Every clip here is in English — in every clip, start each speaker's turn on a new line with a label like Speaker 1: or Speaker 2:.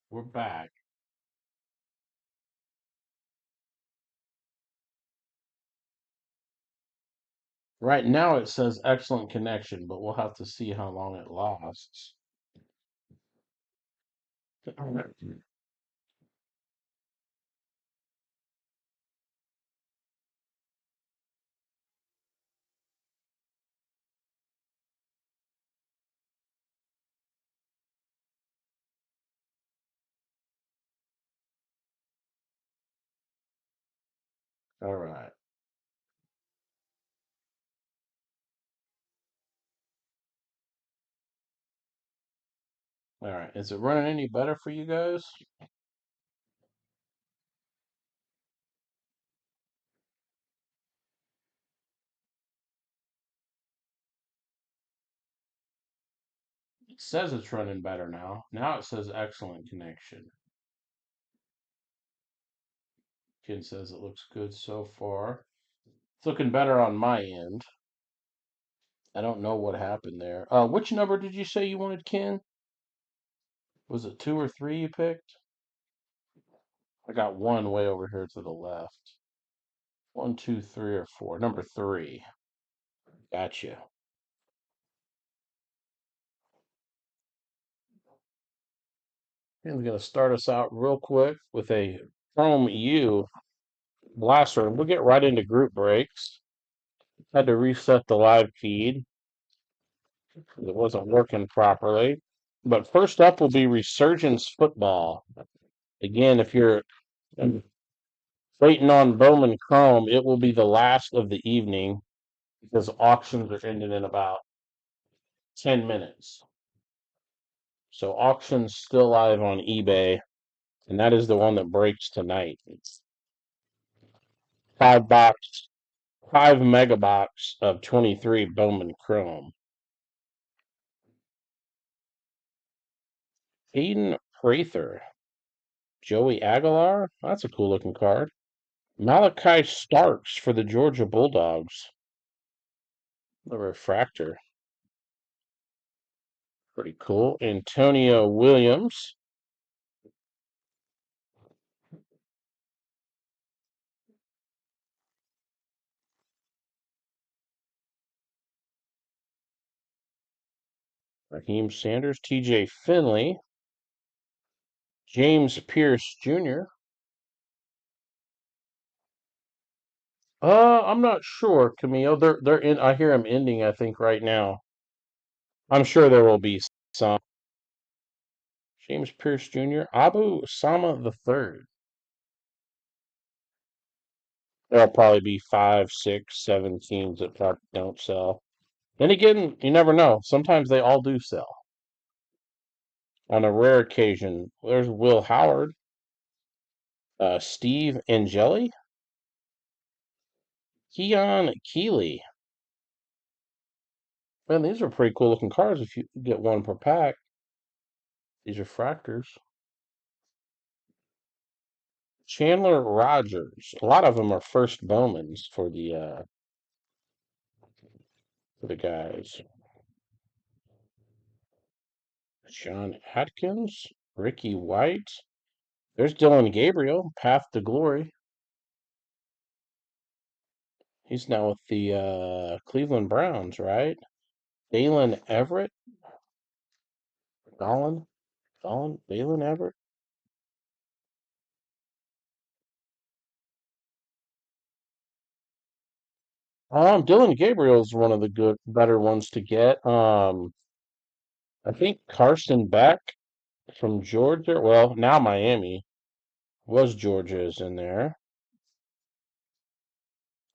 Speaker 1: We're back. Right now it says excellent connection, but we'll have to see how long it lasts. All right. All right. Is it running any better for you guys? It says it's running better now. Now it says excellent connection. Ken says it looks good so far. It's looking better on my end. I don't know what happened there. Which number did you say you wanted, Ken? Was it 2 or 3 you picked? I got one way over here to the left. 1, 2, 3, or 4. Number 3. Gotcha. And going to start us out real quick with a Chrome U blaster. We'll get right into group breaks. Had to reset the live feed. It wasn't working properly. But first up will be Resurgence Football. Again, if you're waiting on Bowman Chrome, it will be the last of the evening because auctions are ending in about 10 minutes. So auctions still live on eBay, and that is the one that breaks tonight. It's 5 box, 5 megabox of 23 Bowman Chrome. Aiden Prather, Joey Aguilar. That's a cool looking card. Malachi Starks for the Georgia Bulldogs. The refractor. Pretty cool. Antonio Williams. Raheem Sanders. TJ Finley. James Pierce Jr. I'm not sure, Camille. They're in. I hear them ending. I think right now. I'm sure there will be some. James Pierce Jr. Abu Sama the third. There'll probably be 5, 6, 7 teams that probably don't sell. Then again, you never know. Sometimes they all do sell. On a rare occasion, there's Will Howard, Steve Angeli, Keon Keeley. Man, these are pretty cool looking cards if you get one per pack. These are fractors. Chandler Rogers. A lot of them are first Bowmans for the guys. Sean Atkins, Ricky White. There's Dylan Gabriel, Path to Glory. He's now with the Cleveland Browns, right? Dalen Everett, Dalen Everett. Dylan Gabriel is one of the better ones to get. I think Carson Beck from Georgia. Well, now Miami was Georgia is in there.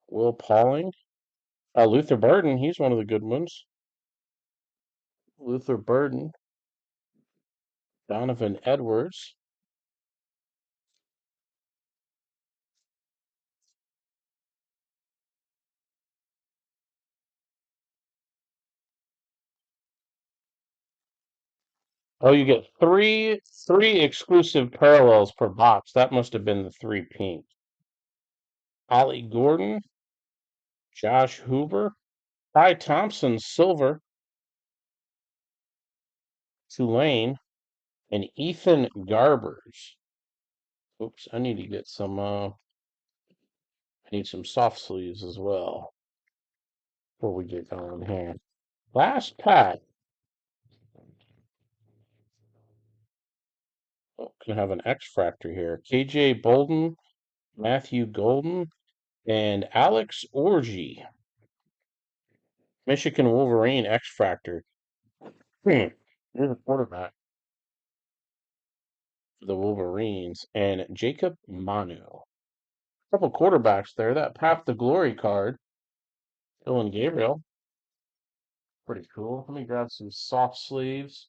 Speaker 1: Will Pauling, Luther Burden. He's one of the good ones. Luther Burden, Donovan Edwards. Oh, you get three exclusive parallels per box. That must have been the 3 pink. Ollie Gordon, Josh Hoover, Ty Thompson, silver, Tulane, and Ethan Garbers. Oops, I need to get some. I need some soft sleeves as well before we get going here. Last pack. Oh, can have an X Factor here. KJ Bolden, Matthew Golden, and Alex Orgy. Michigan Wolverine X Factor. Here's a quarterback for the Wolverines, and Jacob Manu. Couple quarterbacks there. That Path to Glory card. Dylan Gabriel. Pretty cool. Let me grab some soft sleeves.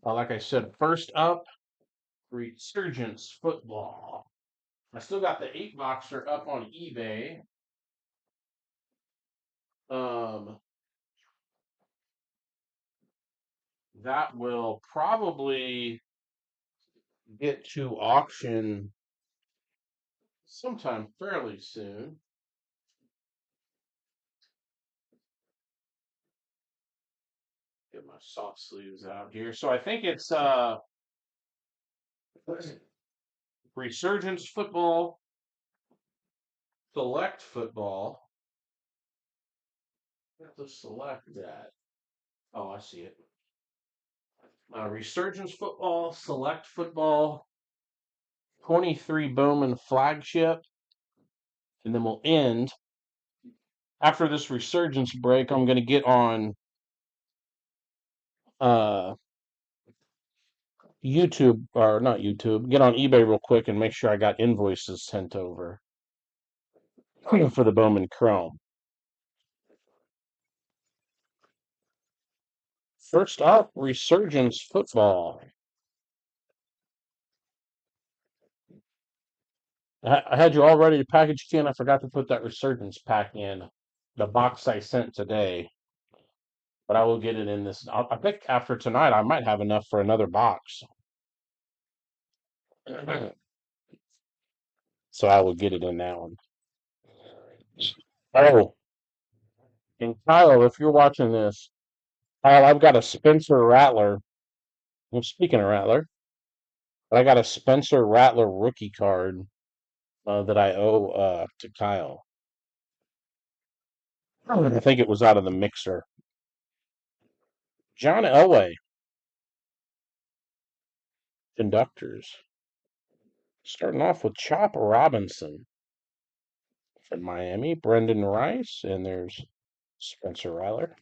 Speaker 1: Like I said, first up, Resurgence Football. I still got the 8-boxer up on eBay. Um, that will probably get to auction sometime fairly soon. Get my soft sleeves out here. So I think it's Resurgence Football, Select Football. I have to select that. Oh, I see it. Resurgence Football, Select Football, 23 Bowman Flagship, and then we'll end. After this Resurgence break, I'm going to get on uh, YouTube, or not YouTube, get on eBay real quick and make sure I got invoices sent over for the Bowman Chrome. First up, Resurgence Football. I had you all ready to package in. I forgot to put that Resurgence pack in the box I sent today, but I will get it in this. I think after tonight, I might have enough for another box. So I will get it in that one. Oh, and Kyle, if you're watching this, Kyle, I've got a Spencer Rattler. Well, speaking of Rattler, I got a Spencer Rattler rookie card that I owe to Kyle. I think it was out of the mixer. John Elway, conductors. Starting off with Chop Robinson from Miami, Brendan Rice, and there's Spencer Rattler.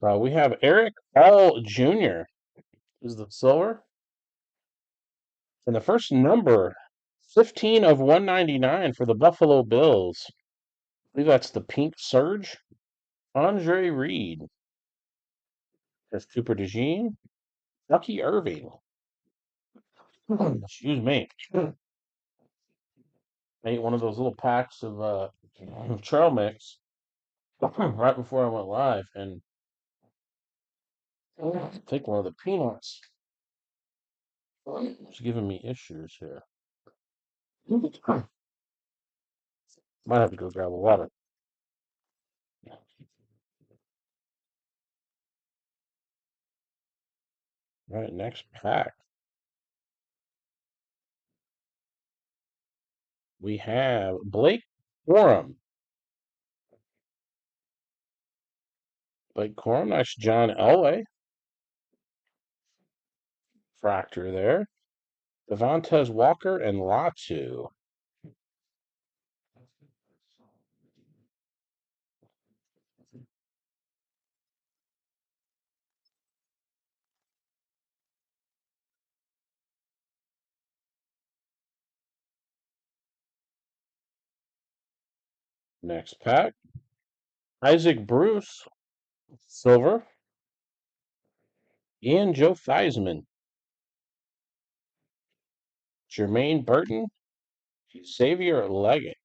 Speaker 1: We have Eric All Jr. is the silver. And the first number, 15 of 199 for the Buffalo Bills. I believe that's the pink surge. Andre Reed. There's Cooper DeJean. Lucky Irving. Excuse me. I ate one of those little packs of trail mix right before I went live, and I think one of the peanuts was giving me issues here. Might have to go grab a water. All right, next pack. We have Blake Corum. Blake Corum, nice John Elway. Fractor there. Devontae Walker and Latu. Next pack. Isaac Bruce, silver. Ian Joe Theismann. Jermaine Burton. Xavier Leggett.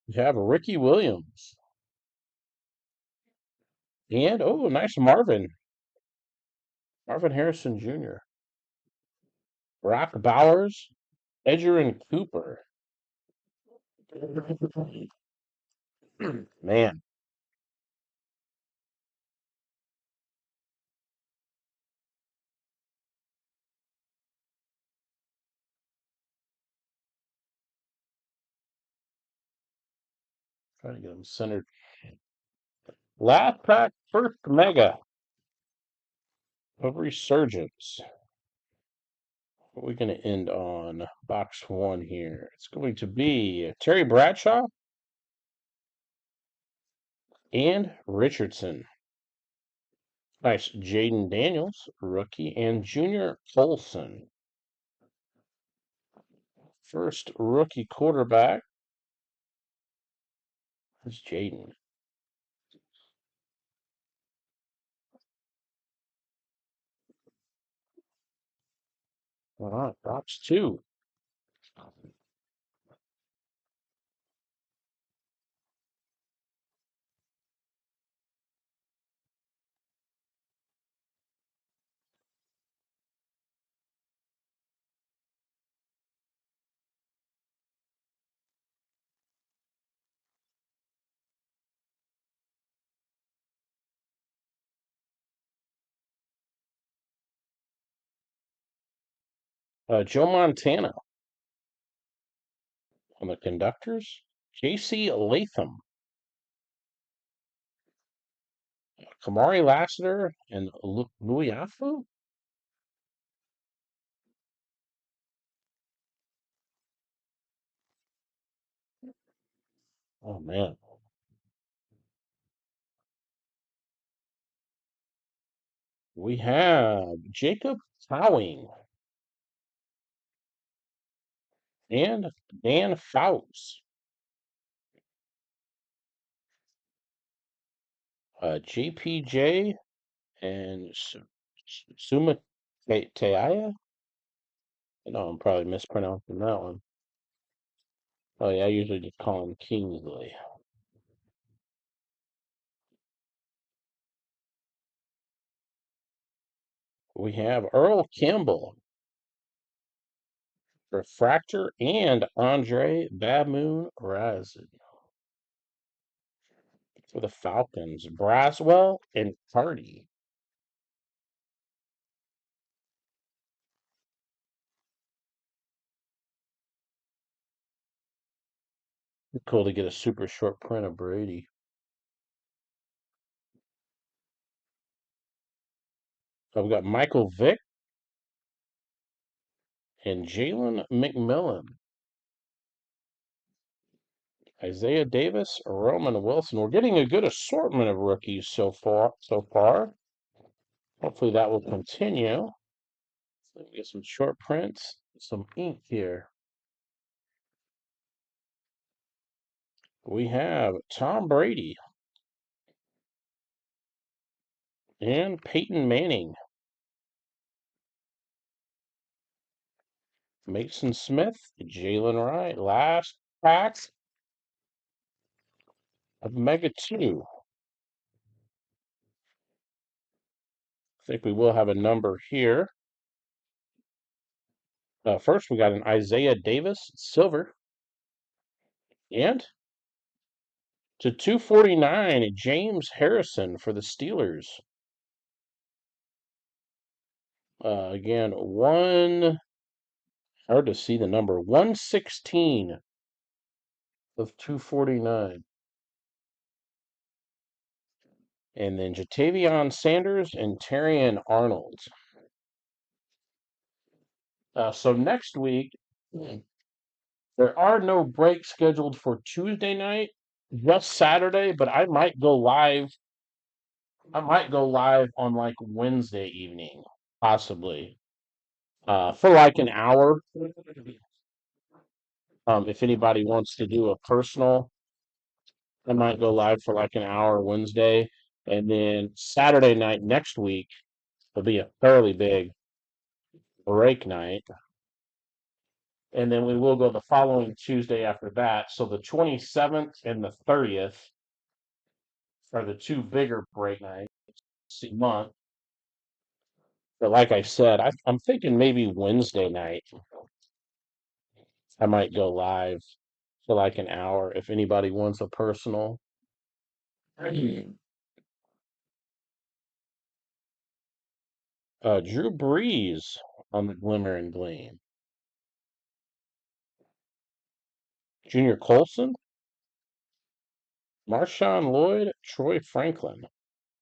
Speaker 1: We have Ricky Williams. And, oh, nice Marvin. Marvin Harrison Jr. Brock Bowers, Edger and Cooper. Man, trying to get them centered. Last pack, first mega of Resurgence. What are we going to end on? Box one here. It's going to be Terry Bradshaw and Richardson. Nice Jaden Daniels, rookie, and Junior Colson. First rookie quarterback is Jaden. All right, box two. Joe Montana on the conductors. J.C. Latham, Kamari Lassiter, and Luiafu. Oh, man. We have Jacob Towing and Dan Fouts. JPJ and Suma Teaya. No, I'm probably mispronouncing that one. Oh, yeah, I usually just call him Kingsley. We have Earl Campbell, Refractor, and Andre Baboon Razid for the Falcons. Braswell and Cardi. Cool to get a super short print of Brady. So we've got Michael Vick and Jalen McMillan. Isaiah Davis, Roman Wilson. We're getting a good assortment of rookies so far. Hopefully that will continue. Let me get some short prints, some ink here. We have Tom Brady and Peyton Manning. Mason Smith, Jalen Wright. Last pack of Mega 2. I think we will have a number here. First, we got an Isaiah Davis, silver. And to 249, James Harrison for the Steelers. Again, hard to see the number, 116 of 249. And then Jatavion Sanders and Terrion Arnold. So next week, there are no breaks scheduled for Tuesday night, just Saturday, but I might go live. I might go live on like Wednesday evening, possibly, for like an hour. If anybody wants to do a personal, I might go live for like an hour Wednesday, and then Saturday night next week will be a fairly big break night, and then we will go the following Tuesday after that. So the 27th and the 30th are the two bigger break nights a month. But like I said, I'm thinking maybe Wednesday night I might go live for like an hour if anybody wants a personal. Drew Brees on the Glimmer and Gleam. Junior Colson, Marshawn Lloyd, Troy Franklin.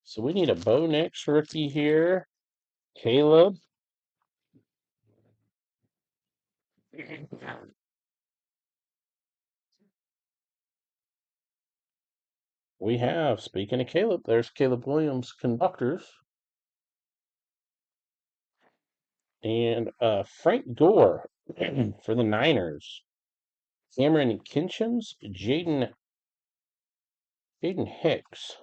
Speaker 1: So we need a Bo Nix rookie here. Caleb. We have, speaking of Caleb, there's Caleb Williams conductors. And Frank Gore for the Niners. Cameron Kinchins, Jaden Hicks.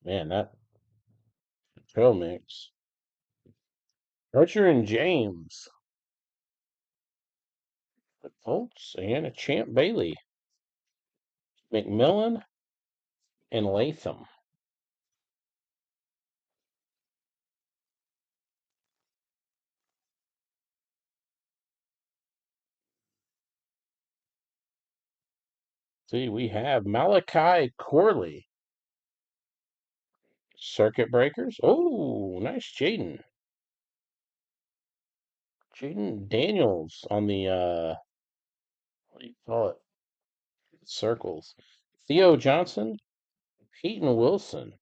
Speaker 1: Man, that trail mix. Archer and James. The Colts and a Champ Bailey. McMillan and Latham. See, we have Malachi Corley. Circuit Breakers. Oh, nice Jaden. Jaden Daniels on the what do you call it? Circles. Theo Johnson, Peyton Wilson.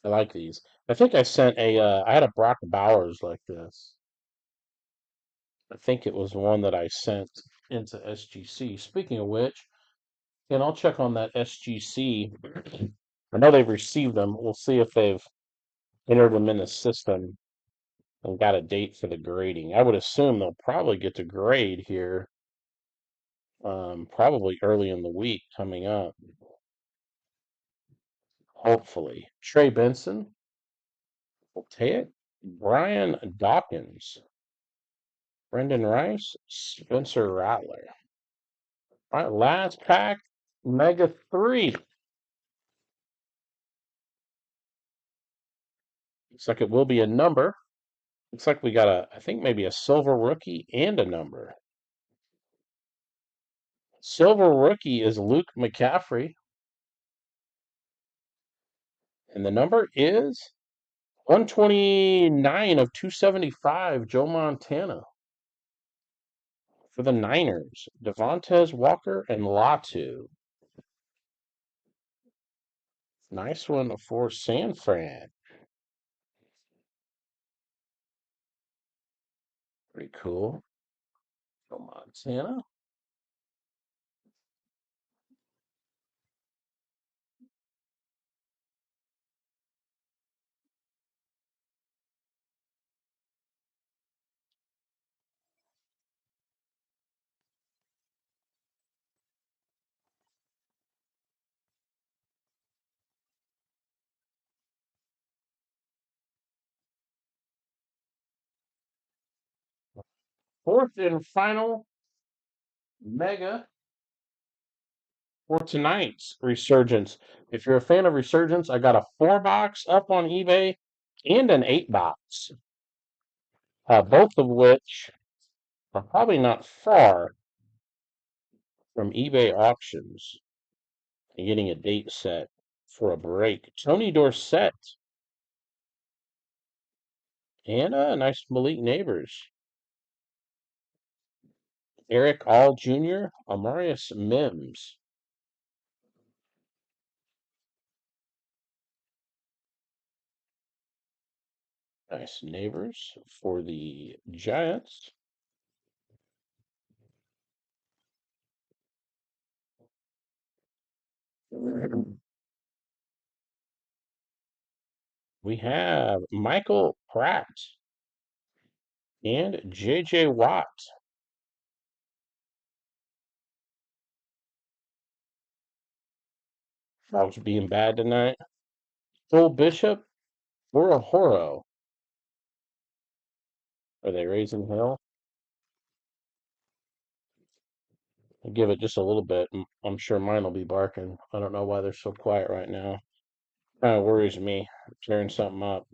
Speaker 1: I like these. I think I sent I had a Brock Bowers like this. I think it was one that I sent into SGC. Speaking of which, and I'll check on that SGC. I know they've received them. We'll see if they've entered them in the system and got a date for the grading. I would assume they'll probably get to grade here, probably early in the week coming up. Hopefully. Trey Benson, will take it. Brian Dawkins, Brendan Rice, Spencer Rattler. All right, last pack, Mega 3. Looks like it will be a number. Looks like we got I think maybe a silver rookie and a number. Silver rookie is Luke McCaffrey. And the number is 129 of 275, Joe Montana. For the Niners, Devontae Walker and Latu. Nice one for San Fran. Pretty cool. Joe Montana. Fourth and final Mega for tonight's Resurgence. If you're a fan of Resurgence, I got a 4-box up on eBay and an 8-box, both of which are probably not far from eBay auctions and getting a date set for a break. Tony Dorsett and a nice Malik Neighbors. Eric All Jr., Amarius Mims. Nice Neighbors for the Giants. We have Michael Pratt and J.J. Watt. Dogs being bad tonight. Full Bishop or a Horo? Are they raising hell? I'll give it just a little bit. I'm sure mine will be barking. I don't know why they're so quiet right now. Kind of worries me. Tearing something up.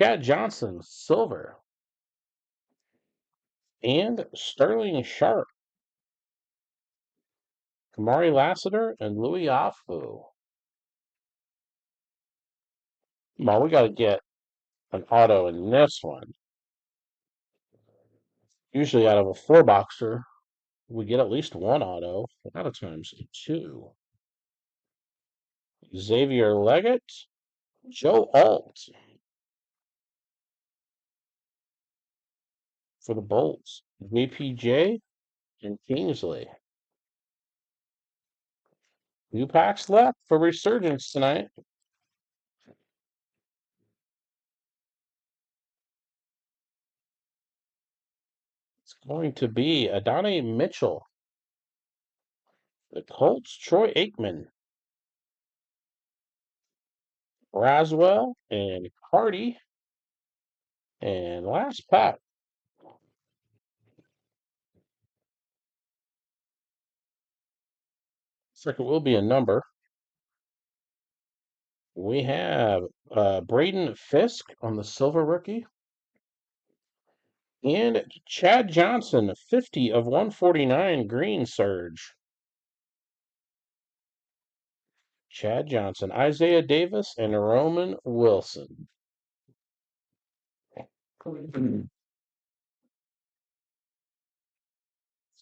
Speaker 1: Chad Johnson, silver. And Sterling Sharp. Kamari Lassiter and Louis Afu. Well, we got to get an auto in this one. Usually out of a four boxer, we get at least one auto. A lot of times two. Xavier Leggett, Joe Alt for the Bolts. JPJ and Kingsley. 2 packs left for Resurgence tonight. It's going to be Adonai Mitchell. The Colts, Troy Aikman. Raswell and Cardi. And last pack. Looks like it will be a number. We have Braden Fisk on the silver rookie. And Chad Johnson, 50 of 149 green surge. Chad Johnson, Isaiah Davis, and Roman Wilson. Let's do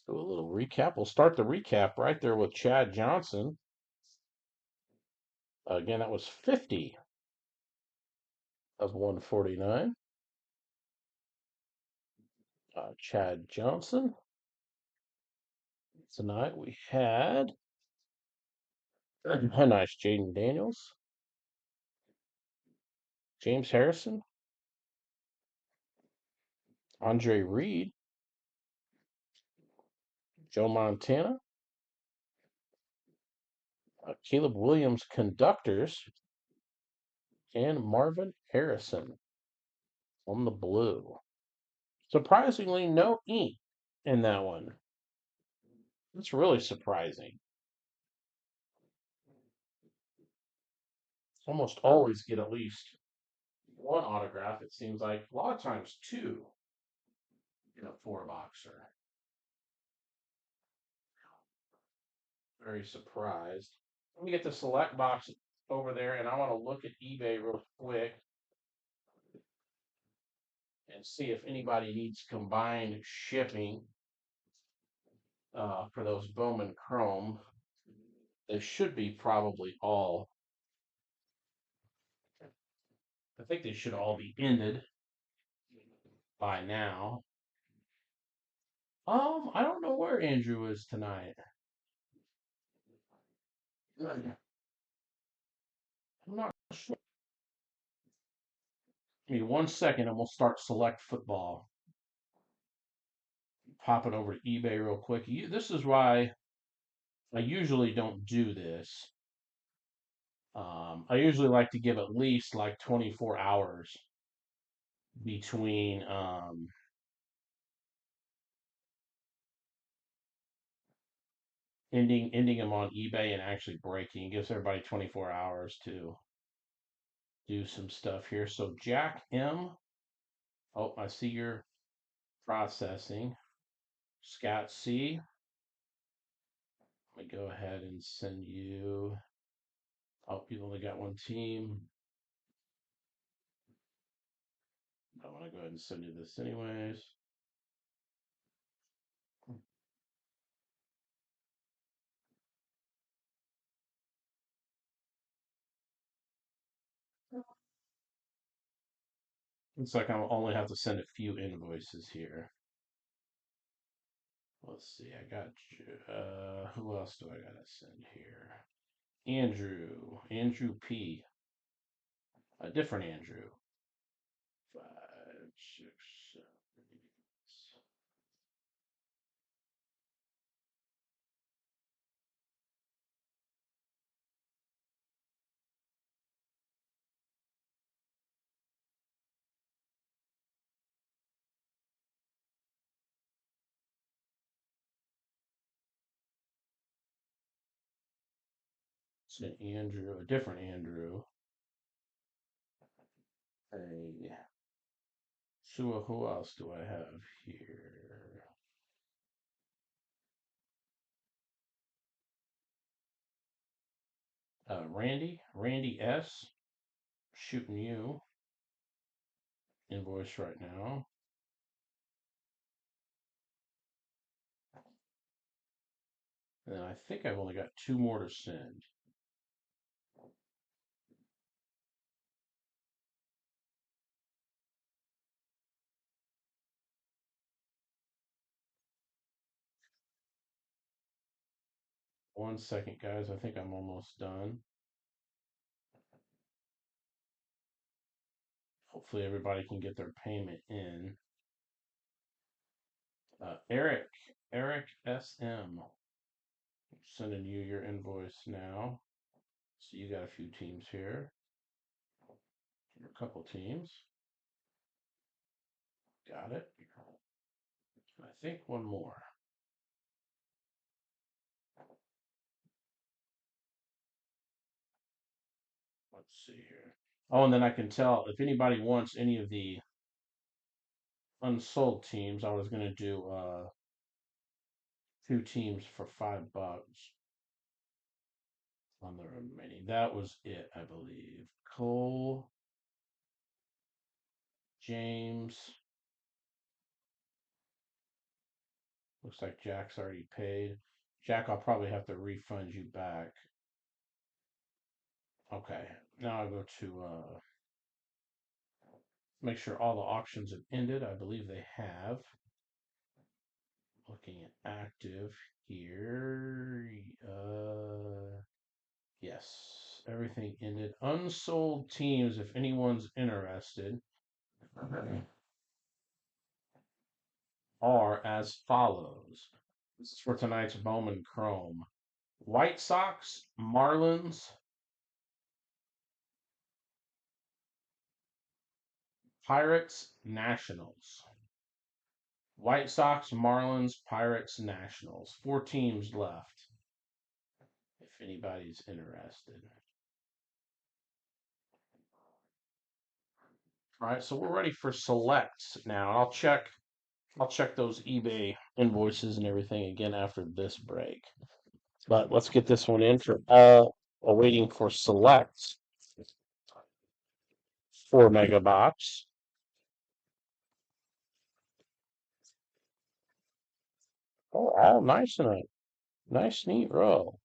Speaker 1: a little recap. We'll start the recap right there with Chad Johnson. Again, that was 50 of 149. Chad Johnson. Tonight we had nice Jaden Daniels, James Harrison, Andre Reed, Joe Montana, Caleb Williams Conductors, and Marvin Harrison on the blue. Surprisingly, no ink in that one. That's really surprising. Almost always get at least one autograph. It seems like a lot of times two in a four boxer. Very surprised. Let me get the select box over there, and I want to look at eBay real quick and see if anybody needs combined shipping for those Bowman Chrome. They should be probably all. I think they should all be ended by now. I don't know where Andrew is tonight. I'm not sure. Give me 1 second and we'll start select football. Pop it over to eBay real quick. This is why I usually don't do this. I usually like to give at least like 24 hours between ending them on eBay and actually breaking. It gives everybody 24 hours to do some stuff here. So Jack M. Oh, I see your processing. Scott C. Let me go ahead and send you. Oh, you only got one team. I want to go ahead and send you this anyways. Looks like I only have to send a few invoices here. Let's see. I got you. Who else do I gotta send here? Andrew P. A different Andrew. 5, 6, 7, 8. It's an Andrew, a different Andrew. Hey, so who else do I have here? Randy S. Shooting you invoice right now. And I think I've only got 2 more to send. One second, guys. I think I'm almost done. Hopefully everybody can get their payment in. Eric SM, sending you your invoice now. So you got a few teams here, a couple teams. Got it. I think one more. Let's see here. Oh, and then I can tell if anybody wants any of the unsold teams. I was gonna do 2 teams for $5 on the remaining. That was it, I believe. Cole, James. Looks like Jack's already paid. Jack, I'll probably have to refund you back. Okay, now I go to make sure all the auctions have ended. I believe they have. Looking at active here. Yes, everything ended. Unsold teams, if anyone's interested, are as follows. This is for tonight's Bowman Chrome. White Sox, Marlins, Pirates, Nationals. White Sox, Marlins, Pirates, Nationals. 4 teams left, if anybody's interested. All right, so we're ready for selects now. I'll check those eBay invoices and everything again after this break. But let's get this one in for all awaiting for selects. 4 mega box. Oh, all nice tonight. Nice, neat row.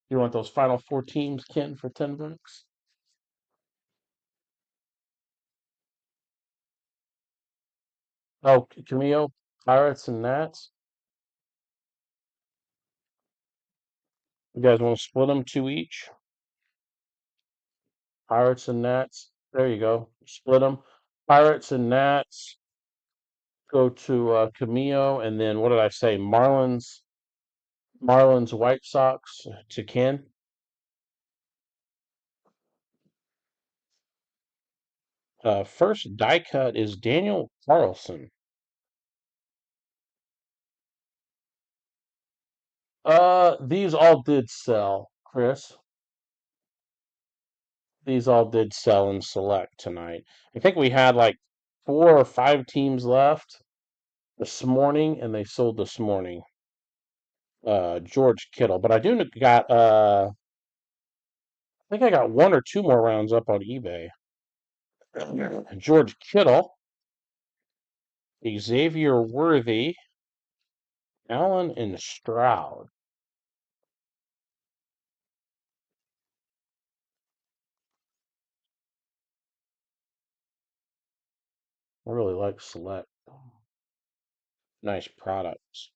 Speaker 1: You want those final 4 teams, Ken, for $10? Oh, Camille, Pirates and Nats. You guys want to split them 2 each? Pirates and Nats. There you go. Split them. Pirates and Nats go to Camillo, and then what did I say? Marlins, White Sox to Ken. First die cut is Daniel Carlson. These all did sell, Chris. These all did sell in select tonight. I think we had like 4 or 5 teams left this morning, and they sold this morning. George Kittle, but I do got I think I got 1 or 2 more rounds up on eBay. George Kittle, Xavier Worthy, Allen, and Stroud. I really like select. Nice products.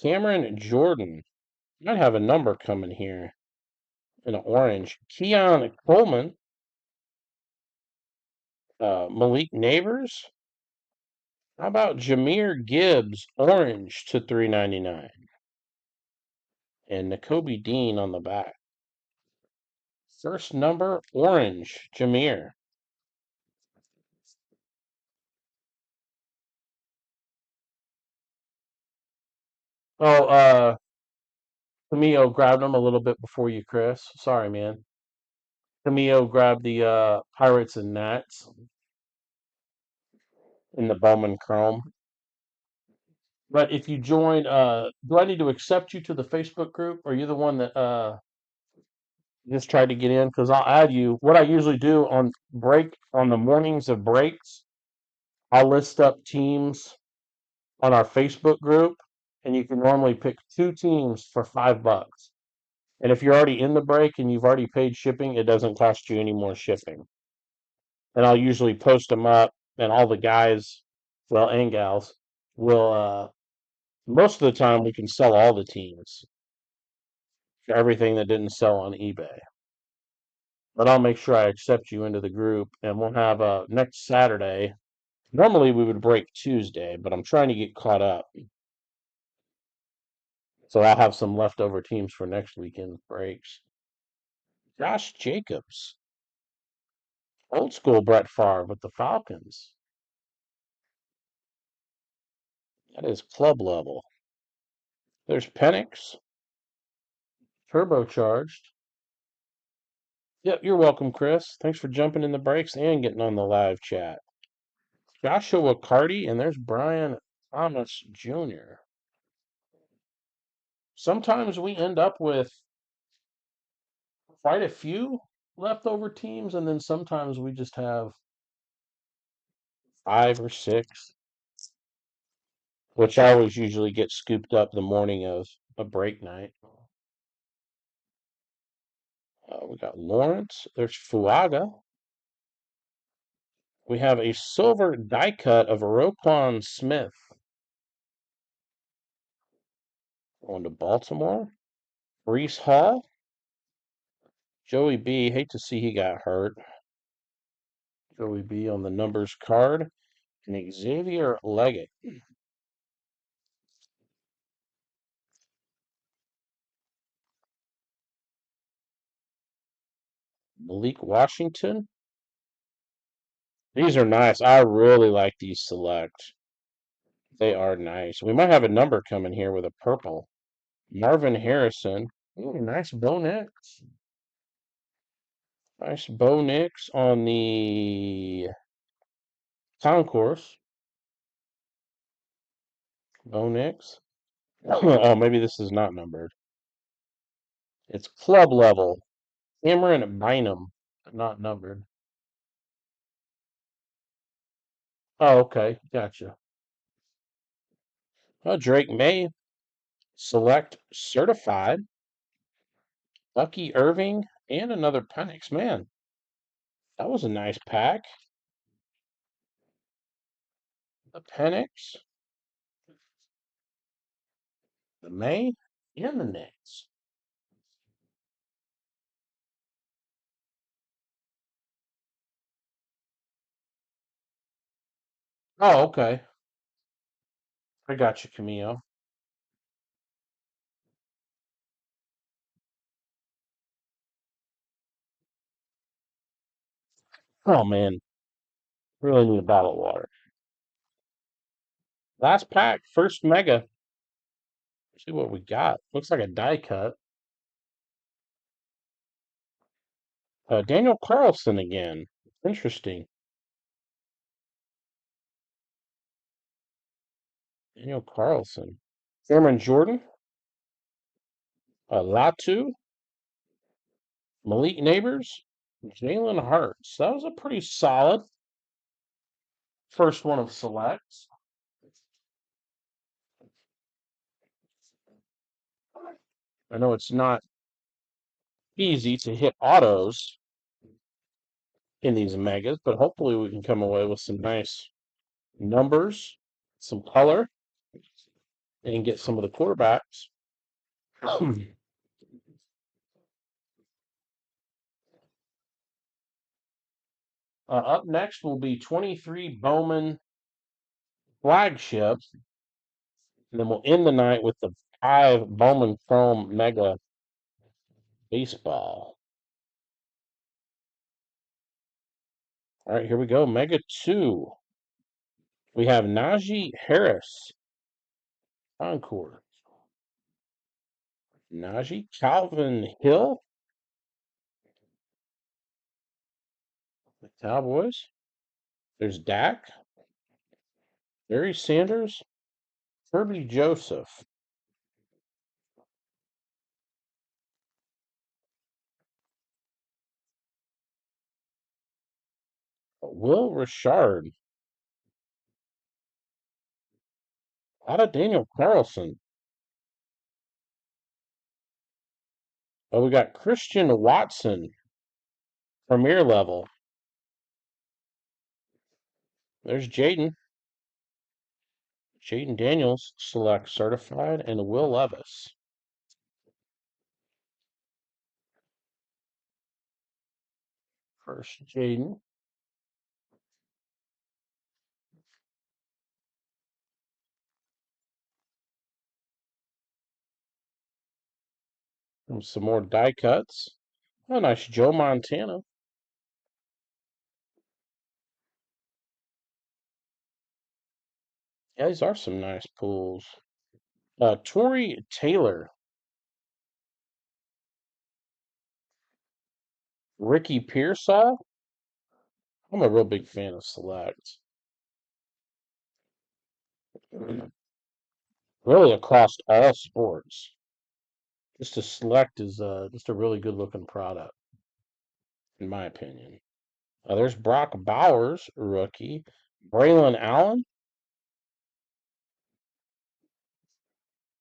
Speaker 1: Cameron Jordan. Might have a number coming here in orange. Keon Coleman. Malik Neighbors. How about Jameer Gibbs, orange to $3.99, and Nakobe Dean on the back. First number, orange, Jameer. Oh, Camille grabbed them a little bit before you, Chris. Sorry, man. Camille grabbed the Pirates and Nats in the Bowman Chrome. But if you join, do I need to accept you to the Facebook group? Or are you the one that just tried to get in? Because I'll add you. What I usually do on the mornings of breaks, I'll list up teams on our Facebook group, and you can normally pick two teams for $5. And if you're already in the break and you've already paid shipping, it doesn't cost you any more shipping. And I'll usually post them up, and all the guys, well, and gals, will. Most of the time, we can sell all the teams for everything that didn't sell on eBay. But I'll make sure I accept you into the group, and we'll have next Saturday. Normally, we would break Tuesday, but I'm trying to get caught up. So I'll have some leftover teams for next weekend breaks. Josh Jacobs, old school Brett Favre with the Falcons. That is club level. There's Penix, turbocharged. Yep, you're welcome, Chris. Thanks for jumping in the breaks and getting on the live chat. Joshua Carty, and there's Brian Thomas Jr. Sometimes we end up with quite a few leftover teams, and then sometimes we just have 5 or 6, which I always usually get scooped up the morning of a break night. We got Lawrence. There's Fuaga. We have a silver die cut of Roquan Smith going to Baltimore. Brees Hall. Joey B. Hate to see he got hurt. Joey B on the numbers card. And Xavier Leggett. Malik Washington. These are nice. I really like these select. They are nice. We might have a number coming here with a purple. Marvin Harrison. Ooh, nice Bo Nix. Nice Bo Nix on the concourse. Bo Nix. Oh, maybe this is not numbered. It's club level. Cameron Bynum. Not numbered. Oh, okay. Gotcha. Drake May. Select certified. Bucky Irving. And another Penix. Man, that was a nice pack. The Penix. The May. And the Nix. Oh, okay. I got you, Camille. Oh, man. Really need a bottle of water. Last pack. First mega. See what we got. Looks like a die cut. Daniel Carlson again. Interesting. Daniel Carlson. Cameron Jordan. Latu. Malik Neighbors. Jalen Hurts. That was a pretty solid first one of selects. I know it's not easy to hit autos in these megas, but hopefully we can come away with some nice numbers, some color, and get some of the quarterbacks. Up next will be 23 Bowman flagship, and then we'll end the night with the 5 Bowman Chrome Mega Baseball. All right, here we go. Mega 2. We have Najee Harris. Encore. Najee. Calvin Hill. The Cowboys. There's Dak. Barry Sanders. Kirby Joseph. Will Richard. Out of Daniel Carlson. Oh, we got Christian Watson. Premier level. There's Jaden. Jaden Daniels, select certified, and Will Levis. First Jaden. And some more die cuts. Oh, nice Joe Montana. Yeah, these are some nice pulls. Torrey Taylor. Ricky Pearsall. I'm a real big fan of Select. Really across all sports. Just a Select is just a really good looking product, in my opinion. There's Brock Bowers, rookie. Braylon Allen.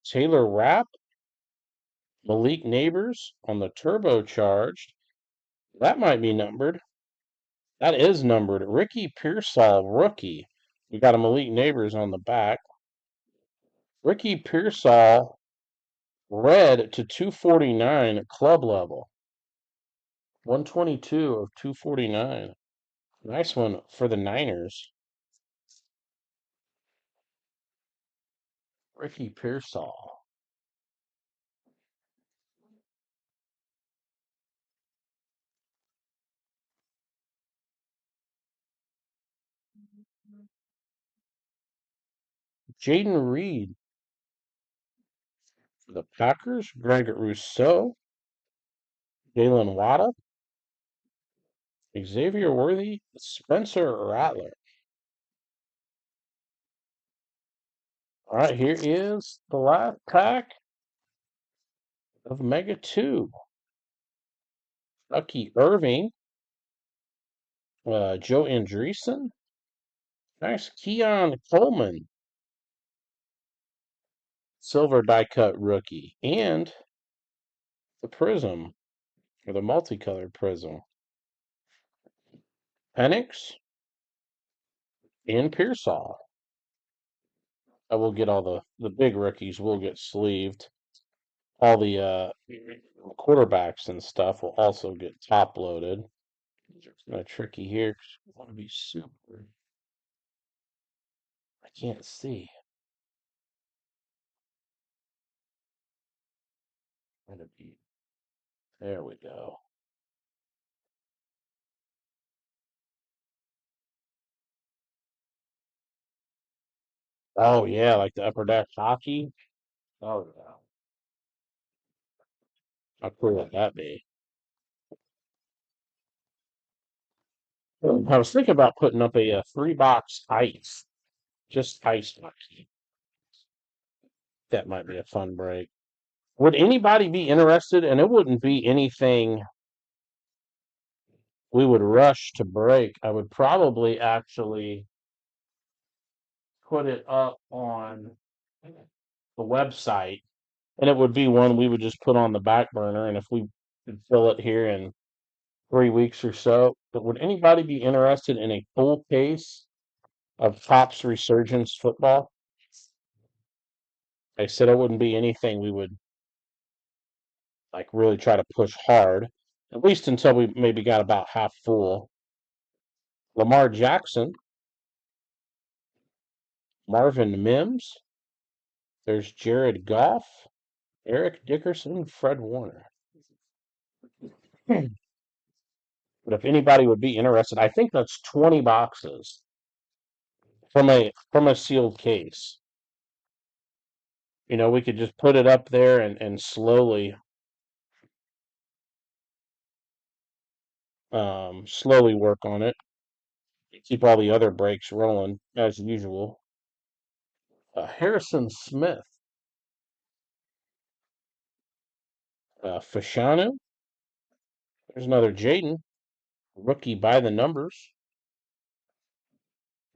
Speaker 1: Taylor Rapp. Malik Neighbors on the turbocharged. That might be numbered. That is numbered. Ricky Pearsall, rookie. We got a Malik Neighbors on the back. Ricky Pearsall, red to 249 at club level. 122 of 249. Nice one for the Niners. Ricky Pearsall. Jaden Reed for the Packers. Greg Rousseau. Jalen Waddle. Xavier Worthy. Spencer Rattler. All right, here is the last pack of Mega 2. Lucky Irving. Joe Andreessen. Nice. Keon Coleman. Silver die cut rookie. And the Prism, or the multicolored Prism. Penix and Pearsall. I will get all the big rookies will get sleeved. All the quarterbacks and stuff will also get top loaded. It's kind of tricky here because I want to be super. I can't see. Gonna be. There we go. Oh yeah, like the upper deck hockey. Oh yeah. How cool would that be? I was thinking about putting up a, 3 box ice, just ice hockey. That might be a fun break. Would anybody be interested? And it wouldn't be anything we would rush to break. I would probably actually put it up on the website, and it would be one we would just put on the back burner. And if we could fill it here in 3 weeks or so, but would anybody be interested in a full case of Topps Resurgence football? I said it wouldn't be anything we would like really try to push hard, at least until we maybe got about half full. Lamar Jackson, Marvin Mims, there's Jared Goff, Eric Dickerson, Fred Warner. But if anybody would be interested, I think that's 20 boxes from a sealed case. We could just put it up there and slowly work on it. Keep all the other breaks rolling as usual. Harrison Smith, Fashanu. There's another Jaden, rookie by the numbers,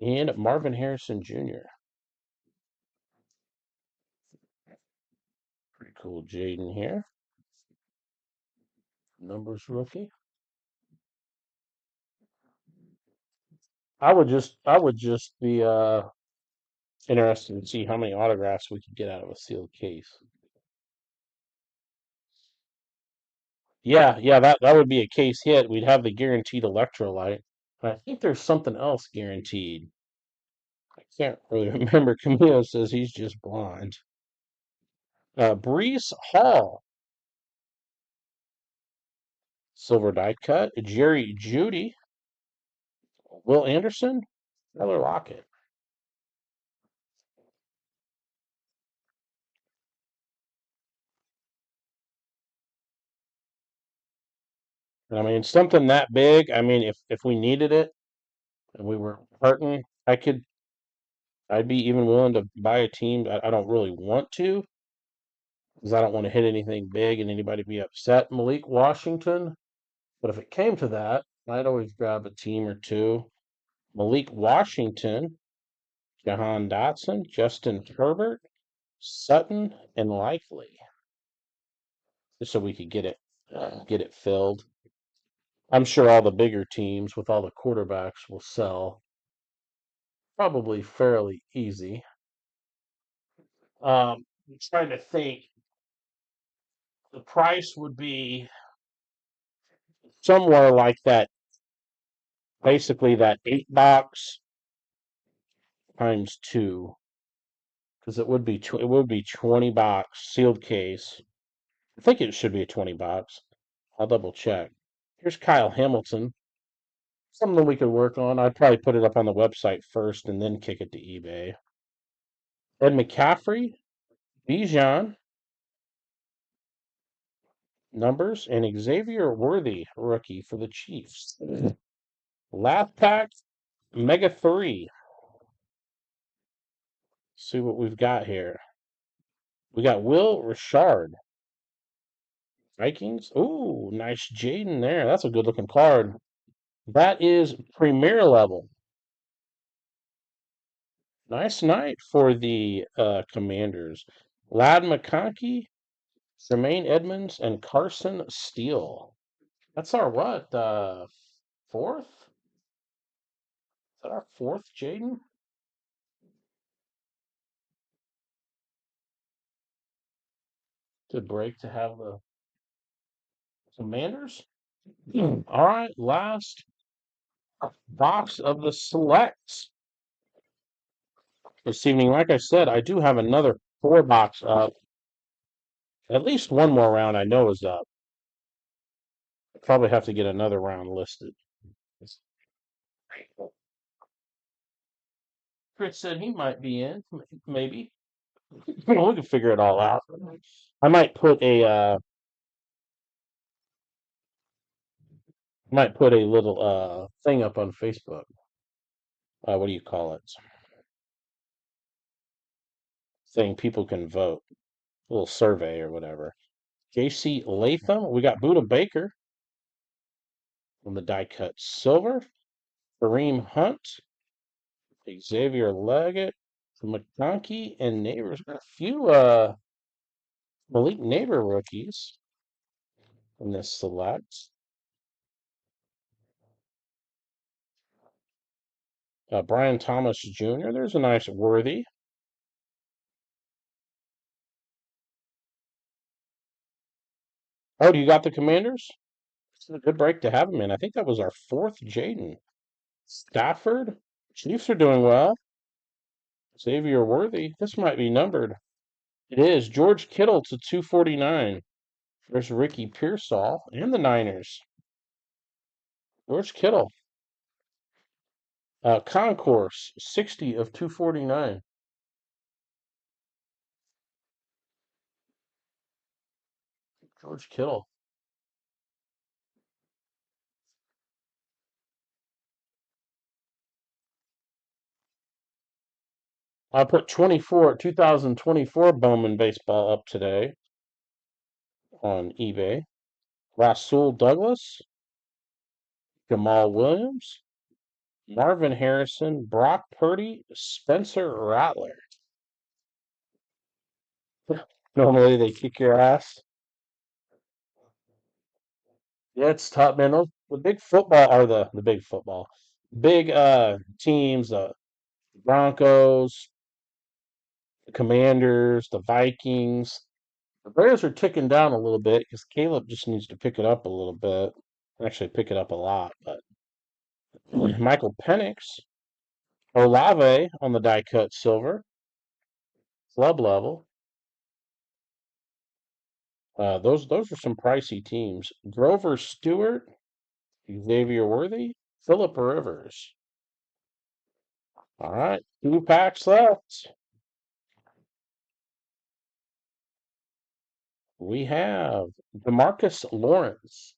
Speaker 1: and Marvin Harrison Jr. Pretty cool Jaden here. Numbers rookie. I would just be interested to see how many autographs we could get out of a sealed case. Yeah, that would be a case hit. We'd have the guaranteed electrolyte. I think there's something else guaranteed. I can't really remember. Camilo says he's just blind. Brees Hall, silver die cut. Jerry Judy, Will Anderson, Tyler Lockett. I mean, something that big. I mean, if we needed it and we were hurting, I'd be even willing to buy a team. I don't really want to because I don't want to hit anything big and anybody be upset. Malik Washington, but if it came to that, I'd always grab a team or two. Malik Washington, Jahan Dotson, Justin Herbert, Sutton, and Likely, just so we could get it filled. I'm sure all the bigger teams with all the quarterbacks will sell probably fairly easy. I'm trying to think. The price would be somewhere like that, basically that 8 box times two, because it would be 20 box sealed case. I think it should be a 20 box. I'll double check. Here's Kyle Hamilton. Something we could work on. I'd probably put it up on the website first and then kick it to eBay. Ed McCaffrey, Bijan, numbers, and Xavier Worthy, rookie for the Chiefs. Last pack, Mega 3. See what we've got here. We got Will Richard, Vikings. Ooh, nice Jaden there. That's a good looking card. That is premier level. Nice night for the Commanders. Lad McConkey, Jermaine Edmonds, and Carson Steele. That's our what? Fourth? Is that our fourth, Jaden? Good break to have the Commanders. All right, last box of the selects this evening. Like I said, I do have another 4 box up. At least one more round I know is up. Probably have to get another round listed. Chris said he might be in, maybe. We can figure it all out. I might put a little thing up on Facebook. What do you call it? Saying people can vote. A little survey or whatever. JC Latham. We got Buda Baker from the die cut silver. Kareem Hunt. Xavier Leggett. McConkey and Neighbors. Got a few Malik Neighbor rookies in this select. Brian Thomas Jr. There's a nice Worthy. Oh, do you got the Commanders? It's a good break to have him in. I think that was our fourth Jaden. Stafford. Chiefs are doing well. Xavier Worthy. This might be numbered. It is. George Kittle to 249. There's Ricky Pearsall and the Niners. George Kittle. Concourse, 60 of 249. George Kittle. I put 2024 Bowman baseball up today on eBay. Rasul Douglas, Jamal Williams, Marvin Harrison, Brock Purdy, Spencer Rattler. Normally they kick your ass. Yeah, it's tough, man. The big football are the big football. Big teams, the Broncos, the Commanders, the Vikings. The Bears are ticking down a little bit because Caleb just needs to pick it up a little bit. Actually, pick it up a lot. But Michael Penix, Olave on the die cut silver, club level. Those are some pricey teams. Grover Stewart, Xavier Worthy, Philip Rivers. All right, 2 packs left. We have Demarcus Lawrence,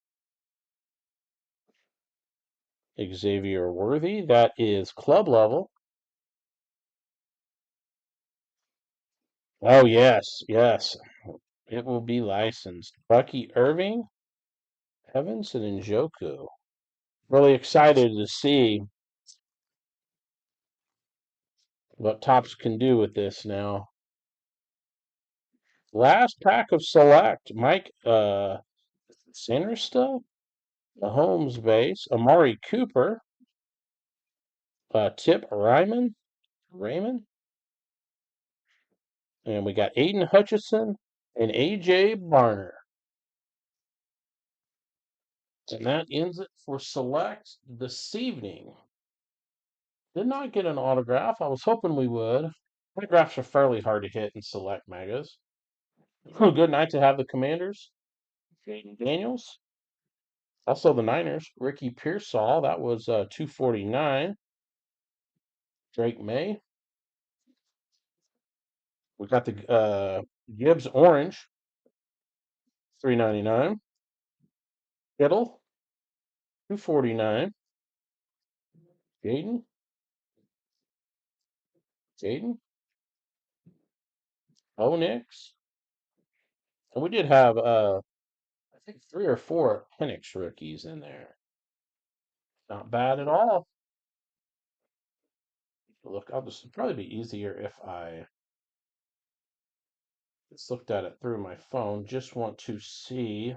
Speaker 1: Xavier Worthy. That is club level. Oh, yes, yes. It will be licensed. Bucky Irving, Evans, and Njoku. Really excited to see what Topps can do with this now. Last pack of select. Mike Sanders still? The Holmes base. Amari Cooper. Tip Raymond. And we got Aiden Hutchinson and AJ Barner. And that ends it for select this evening. Did not get an autograph. I was hoping we would. Autographs are fairly hard to hit in select megas. Good night to have the Commanders. Jaden Daniels. Also the Niners. Ricky Pearsall. That was 249. Drake May. We got the Gibbs Orange. 399. Kittle. 249. Jaden. Jaden. Onyx. And we did have I think 3 or 4 Penix rookies in there. Not bad at all. Look, I'll just probably be easier if I just looked at it through my phone. Just want to see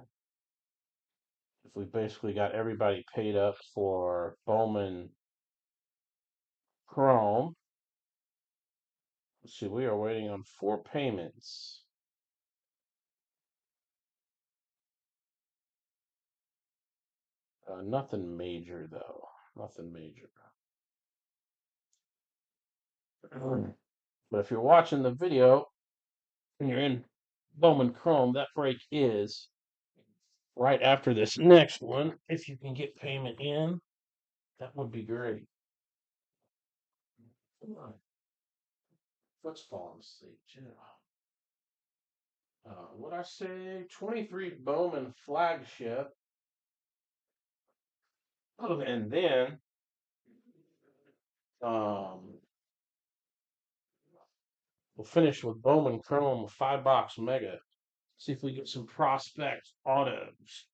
Speaker 1: if we basically got everybody paid up for Bowman Chrome. Let's see, we are waiting on 4 payments. Nothing major though. Nothing major. But if you're watching the video and you're in Bowman Chrome, that break is right after this next one. If you can get payment in, that would be great. Come on. Foot's falling asleep too. What I say? 23 Bowman flagship. Oh, and then um, we'll finish with Bowman Chrome 5 box mega. See if we get some prospect autos.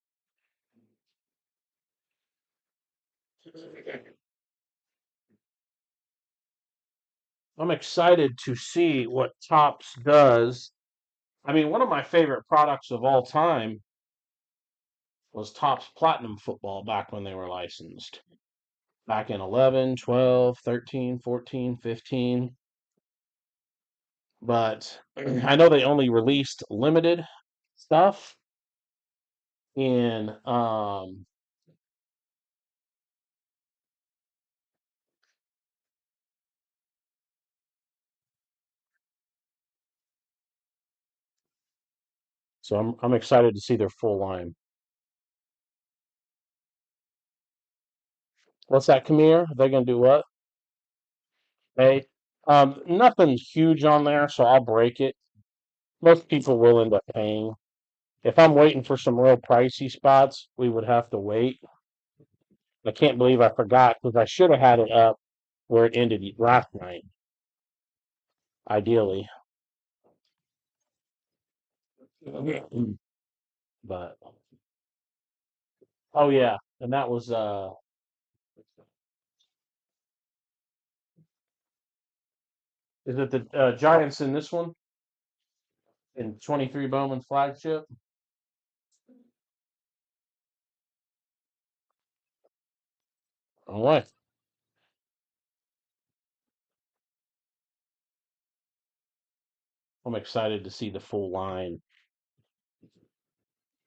Speaker 1: I'm excited to see what Topps does. I mean, one of my favorite products of all time was Topps Platinum Football back when they were licensed. Back in 11, 12, 13, 14, 15. But I know they only released limited stuff in so I'm excited to see their full line. What's that, Kamir? They're gonna do what? Hey, nothing huge on there, so I'll break it. Most people will end up paying. If I'm waiting for some real pricey spots, we would have to wait. I can't believe I forgot because I should have had it up where it ended last night, ideally. But oh yeah, and that was is it the Giants in this one in 23 Bowman flagship? All right, I'm excited to see the full line.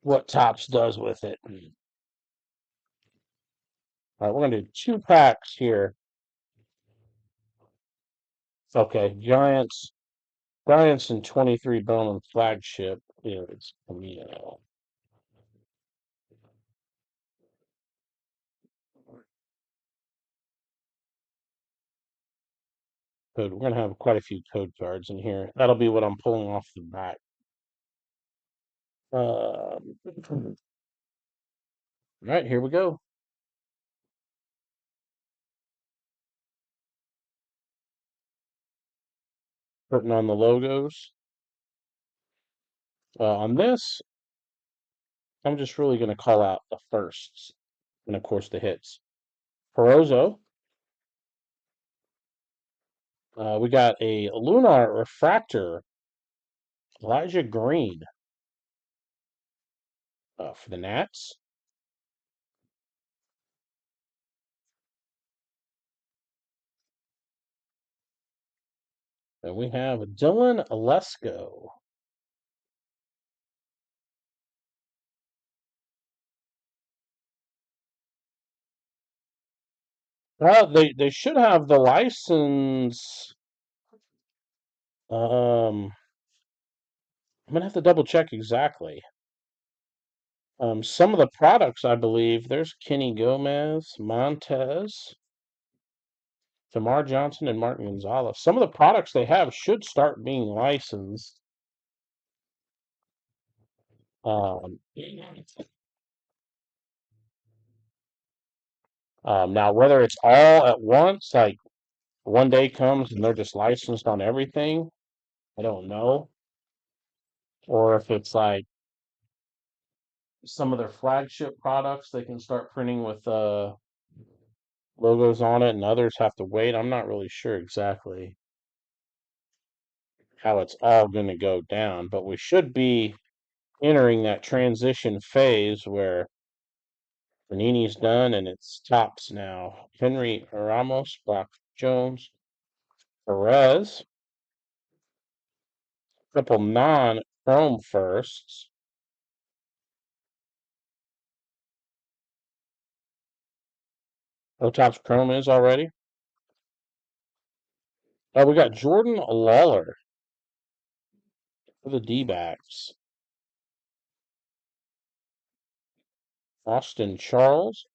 Speaker 1: What Tops does with it. All right, we're gonna do 2 packs here. Okay, Giants in 23 Bowman flagship is Camille. Code. We're gonna have quite a few code cards in here. That'll be what I'm pulling off the back. All right, here we go. Putting on the logos. On this, I'm just really going to call out the firsts and, of course, the hits. Perozo. We got a Lunar Refractor, Elijah Green for the Nats. And we have Dylan Lesko. They should have the license. I'm gonna have to double check exactly. Some of the products, I believe, there's Kenny Gomez, Montez, Tamar Johnson, and Martin Gonzalez. Some of the products they have should start being licensed. Um, now, whether it's all at once, like one day comes and they're just licensed on everything, I don't know. Or if it's like some of their flagship products, they can start printing with logos on it, and others have to wait. I'm not really sure exactly how it's all going to go down, but we should be entering that transition phase where Panini's done and it's Tops now. Henry Ramos, Brock Jones, Perez, couple non-chrome firsts. No Tops Chrome is already. We got Jordan Lawler for the D-backs. Austin Charles,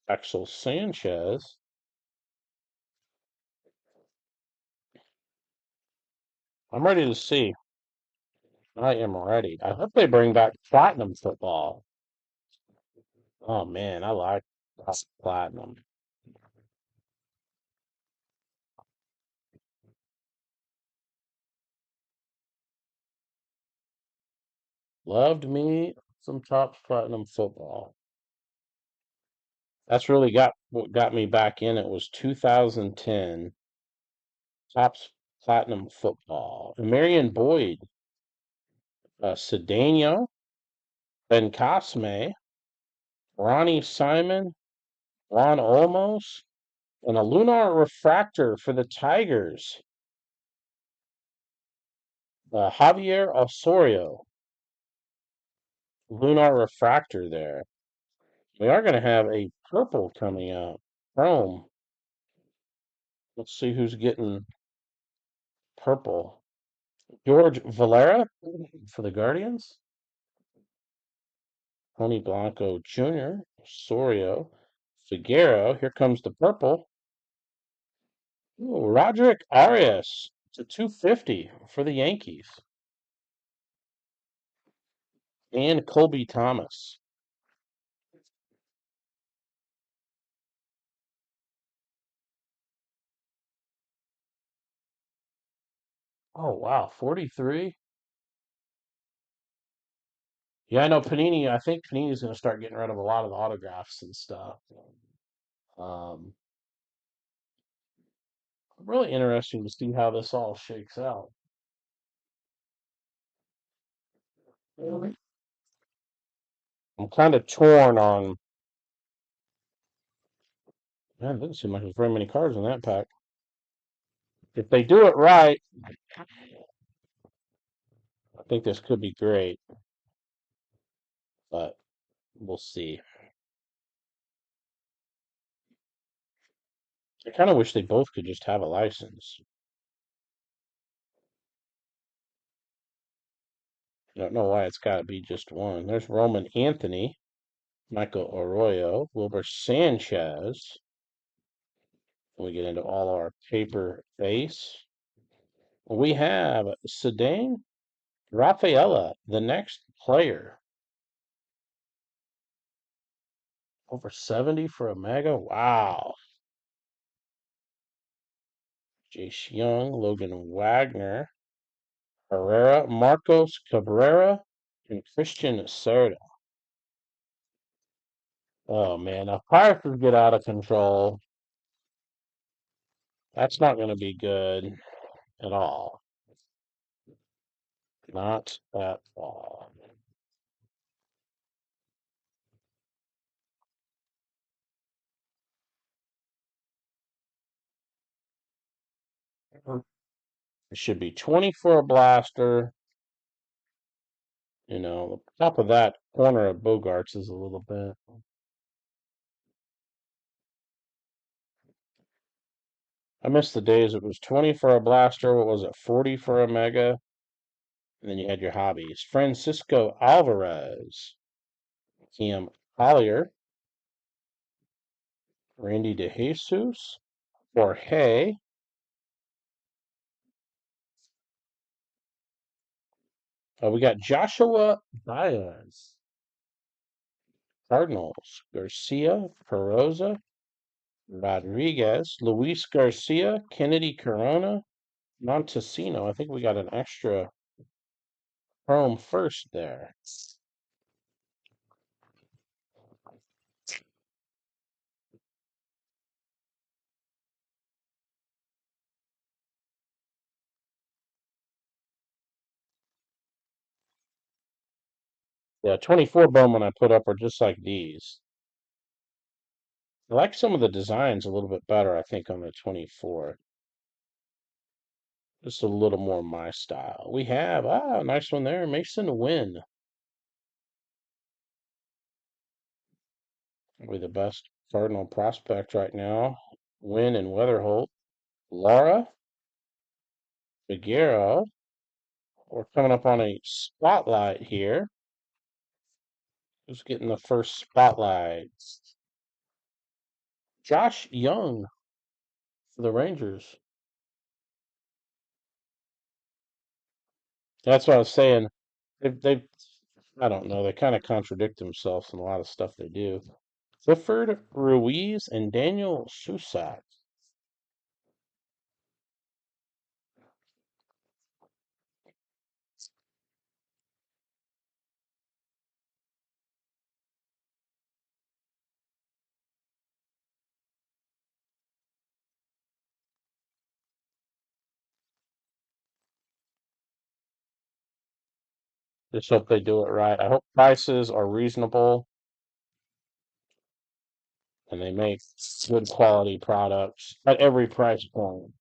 Speaker 1: Axel Sanchez. I'm ready to see. I am ready. I hope they bring back Platinum football. Oh man, I like Platinum. Loved me some Topps Platinum football. That's really got what got me back in. It was 2010 Topps Platinum football. And Marion Boyd, Cedeno, Ben Cosme, Ronnie Simon, Ron Olmos, and a Lunar Refractor for the Tigers. Javier Osorio, Lunar Refractor there. We are going to have a purple coming out. Chrome. Let's see who's getting purple. George Valera for the Guardians. Tony Blanco Jr., Sorio. Figueroa. Here comes the purple. Ooh, Roderick Arias to 250 for the Yankees. And Colby Thomas. Oh, wow. 43? Yeah, I know Panini. I think Panini's going to start getting rid of a lot of the autographs and stuff. Um, Really interesting to see how this all shakes out. I'm kind of torn on. Man, it doesn't seem like there's very many cards in that pack. If they do it right, I think this could be great, but we'll see. I kind of wish they both could just have a license. I don't know why it's got to be just one. There's Roman Anthony, Michael Arroyo, Wilbur Sanchez. We get into all our paper base. We have Cedane Rafaela, the next player. Over 70 for a mega. Wow. Jace Young, Logan Wagner, Herrera, Marcos Cabrera, and Christian Cerda. Oh man, if Pirates get out of control, that's not going to be good at all. Not at all. It should be 20 for a blaster. You know, the top of that corner of Bogarts is a little bit. I miss the days it was 20 for a blaster. What was it? 40 for a mega. And then you had your hobbies. Francisco Alvarez, Cam Collier, Randy DeJesus, Jorge. We got Joshua Baez, Cardinals, Garcia, Perosa, Rodriguez, Luis Garcia, Kennedy Corona, Montesino. I think we got an extra chrome first there. Yeah, 24 Bowman I put up are just like these. I like some of the designs a little bit better, I think, on the 24. Just a little more my style. We have, nice one there, Mason Wynn. Probably the best Cardinal prospect right now. Wynn and Weatherholt. Laura, Figueroa. We're coming up on a spotlight here. Who's getting the first spotlight? Josh Young for the Rangers. That's what I was saying. They've I don't know, they kind of contradict themselves in a lot of stuff they do. Clifford Ruiz and Daniel Susak. Just hope they do it right. I hope prices are reasonable and they make good quality products at every price point.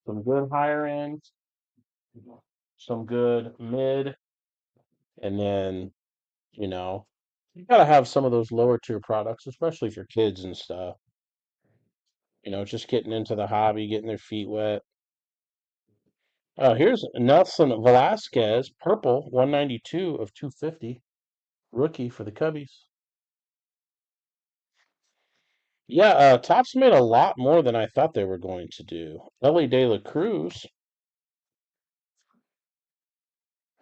Speaker 1: Some good higher end, some good mid, and then, you know, you gotta have some of those lower tier products, especially for kids and stuff. You know, just getting into the hobby, getting their feet wet. Here's Nelson Velasquez, purple, 192 of 250, rookie for the Cubbies. Yeah, Topps made a lot more than I thought they were going to do. Ellie De La Cruz,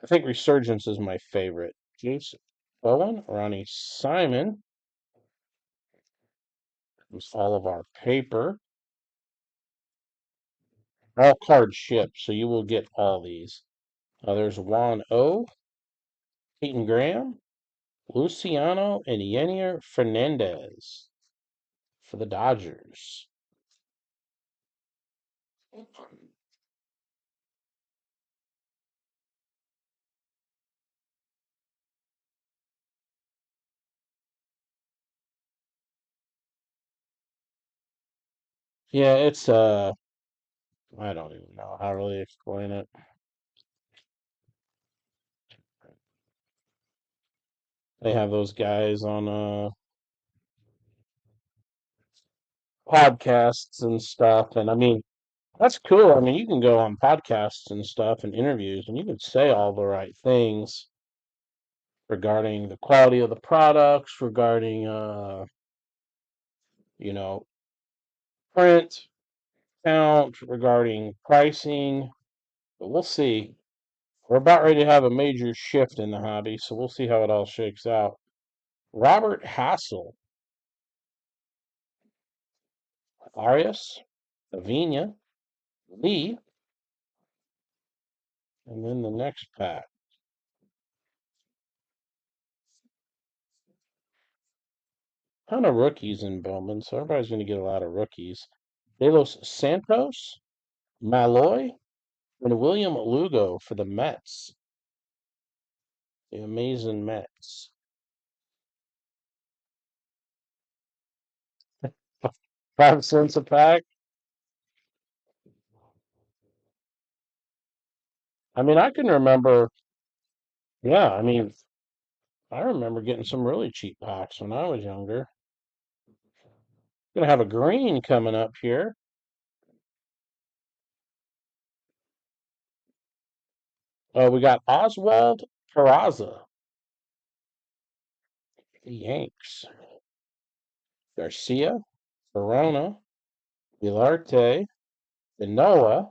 Speaker 1: I think Resurgence is my favorite. Jason Bowen, Ronnie Simon, was all of our paper. All cards shipped, so you will get all these. There's Juan O, Peyton Graham, Luciano, and Yenier Fernandez for the Dodgers. Yeah, it's I don't even know how to really explain it. They have those guys on podcasts and stuff, and I mean that's cool. I mean, you can go on podcasts and stuff and interviews, and you can say all the right things regarding the quality of the products, regarding you know, print, count, regarding pricing. But we'll see. We're about ready to have a major shift in the hobby, so we'll see how it all shakes out. Robert Hassel, Arias, Avina, Lee, and then the next pack. Ton of rookies in Bowman, so everybody's going to get a lot of rookies. De Los Santos, Malloy, and William Lugo for the Mets. The amazing Mets. 5 cents a pack. I mean, I can remember, yeah, I mean, I remember getting some really cheap packs when I was younger. Gonna have a green coming up here. We got Oswald Peraza, the Yanks. Garcia, Verona, Vilarte, Noah.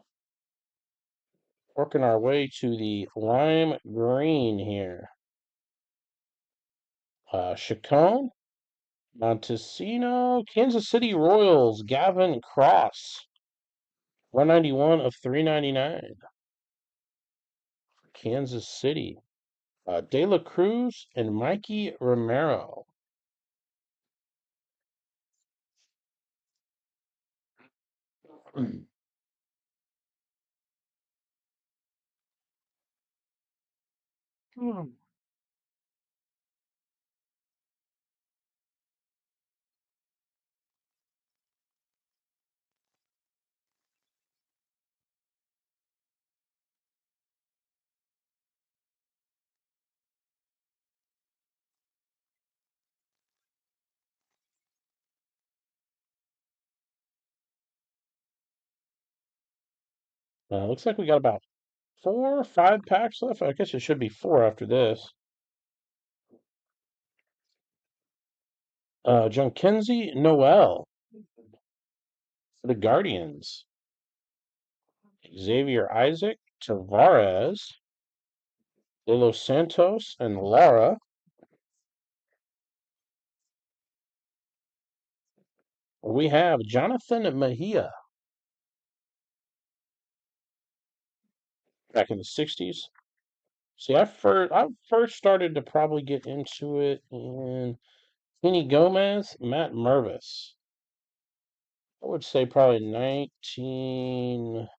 Speaker 1: Working our way to the lime green here. Chacon, Montesino, Kansas City Royals, Gavin Cross. 191 of 399. Kansas City. De La Cruz and Mikey Romero. Looks like we got about 4 or 5 packs left. I guess it should be four after this. John Kenzie Noel for the Guardians. Xavier Isaac, Tavares, De Los Santos, and Lara. We have Jonathan Mejia back in the 60s. See, I first started to probably get into it in Kenny Gomez, Matt Mervis. I would say probably 1994.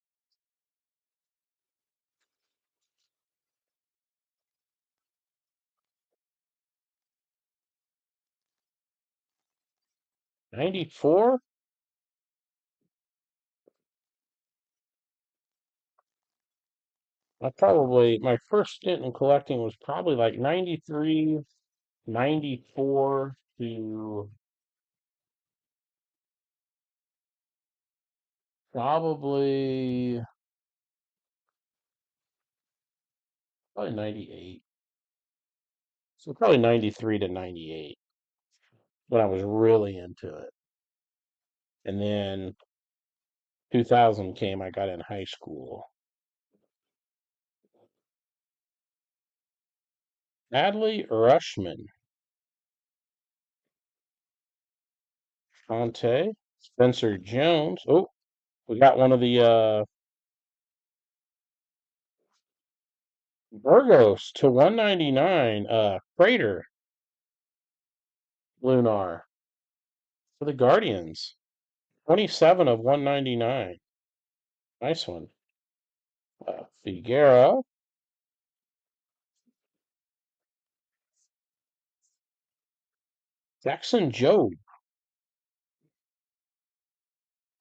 Speaker 1: 94. My first stint in collecting was probably like 93, 94 to probably 98. So probably 93 to 98 when I was really into it. And then 2000 came, I got in high school. Adley Rushman, Conte, Spencer Jones. Oh, we got one of the Burgos to 199. Crater Lunar for the Guardians. 27 of 199. Nice one. Figueroa. Jackson Jobe.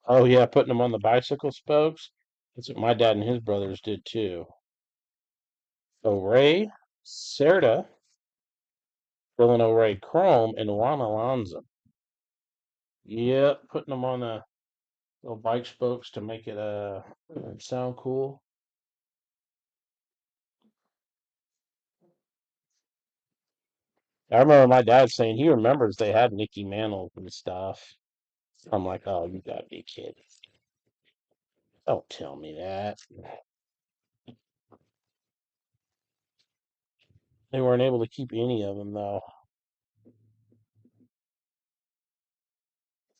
Speaker 1: Oh yeah, putting them on the bicycle spokes. That's what my dad and his brothers did too. O'Ray, Serta, Dylan O'Ray Chrome, and Juan Alonso. Yep, putting them on the little bike spokes to make it sound cool. I remember my dad saying he remembers they had Mickey Mantle and stuff. I'm like, oh, you gotta be kidding. Don't tell me that. They weren't able to keep any of them though.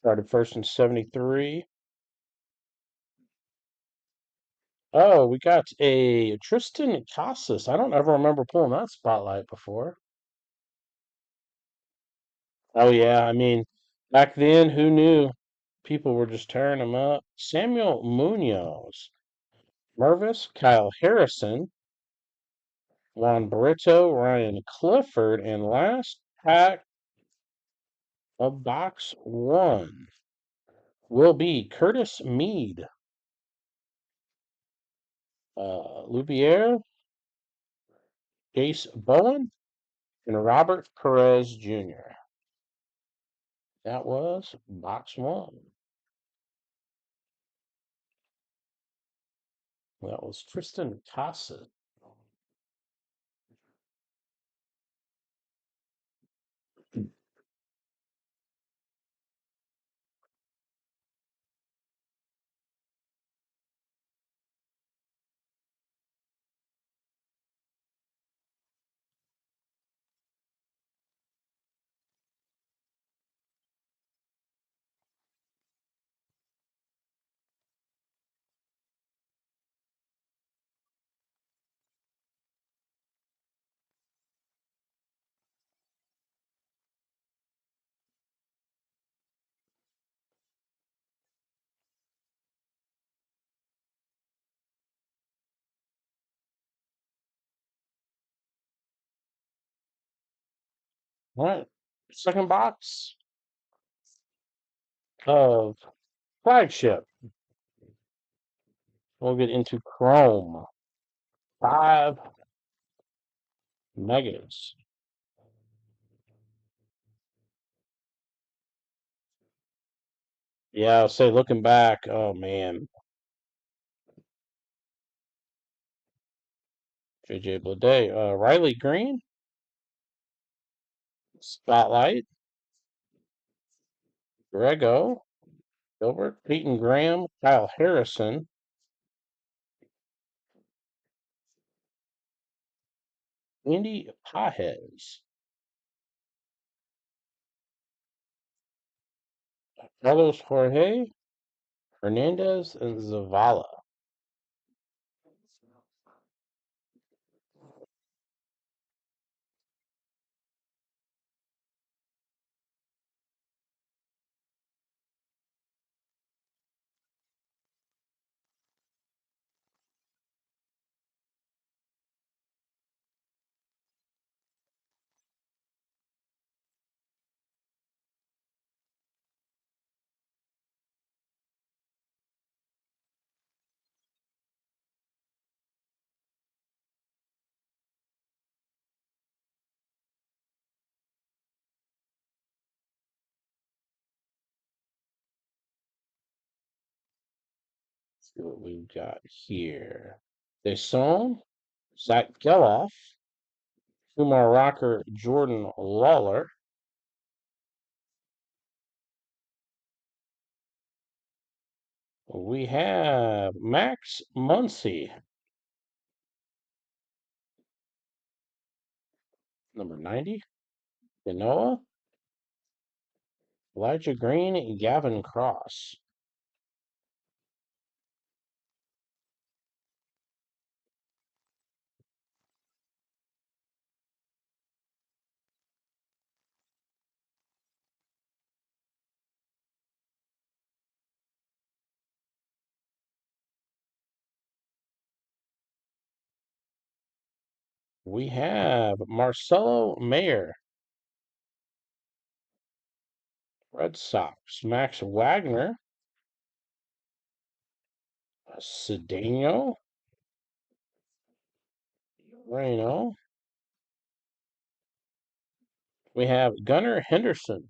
Speaker 1: Started first in '73. Oh, we got a Tristan Casas. I don't ever remember pulling that spotlight before. Oh yeah, I mean, back then, who knew? People were just tearing them up. Samuel Munoz, Mervis, Kyle Harrison, Juan Barreto, Ryan Clifford, and last pack of box one will be Curtis Mead, Lubier, Jace Bowen, and Robert Perez Jr. That was box one. That was Tristan Casas. All right, second box of flagship. We'll get into Chrome. 5 megas. Yeah, I'll say looking back, oh man, JJ Bleday, Riley Green, Spotlight, Grego, Gilbert, Peyton Graham, Kyle Harrison, Andy Pajes, Carlos Jorge, Hernandez, and Zavala. Let's see what we've got here. Deson, Zach Geloff, Kumar Rocker, Jordan Lawler, We have Max Muncy, number 90. Genoa, Elijah Green, Gavin Cross. We have Marcelo Mayer, Red Sox. Max Wagner, Cedeno, Reno. We have Gunnar Henderson,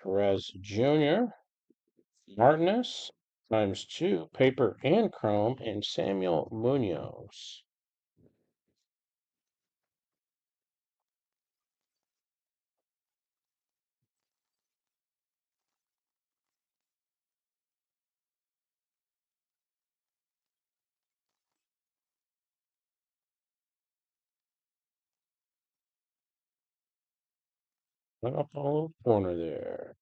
Speaker 1: Perez Jr., Martinez, times 2, paper and chrome, and Samuel Munoz. Went up a little corner there.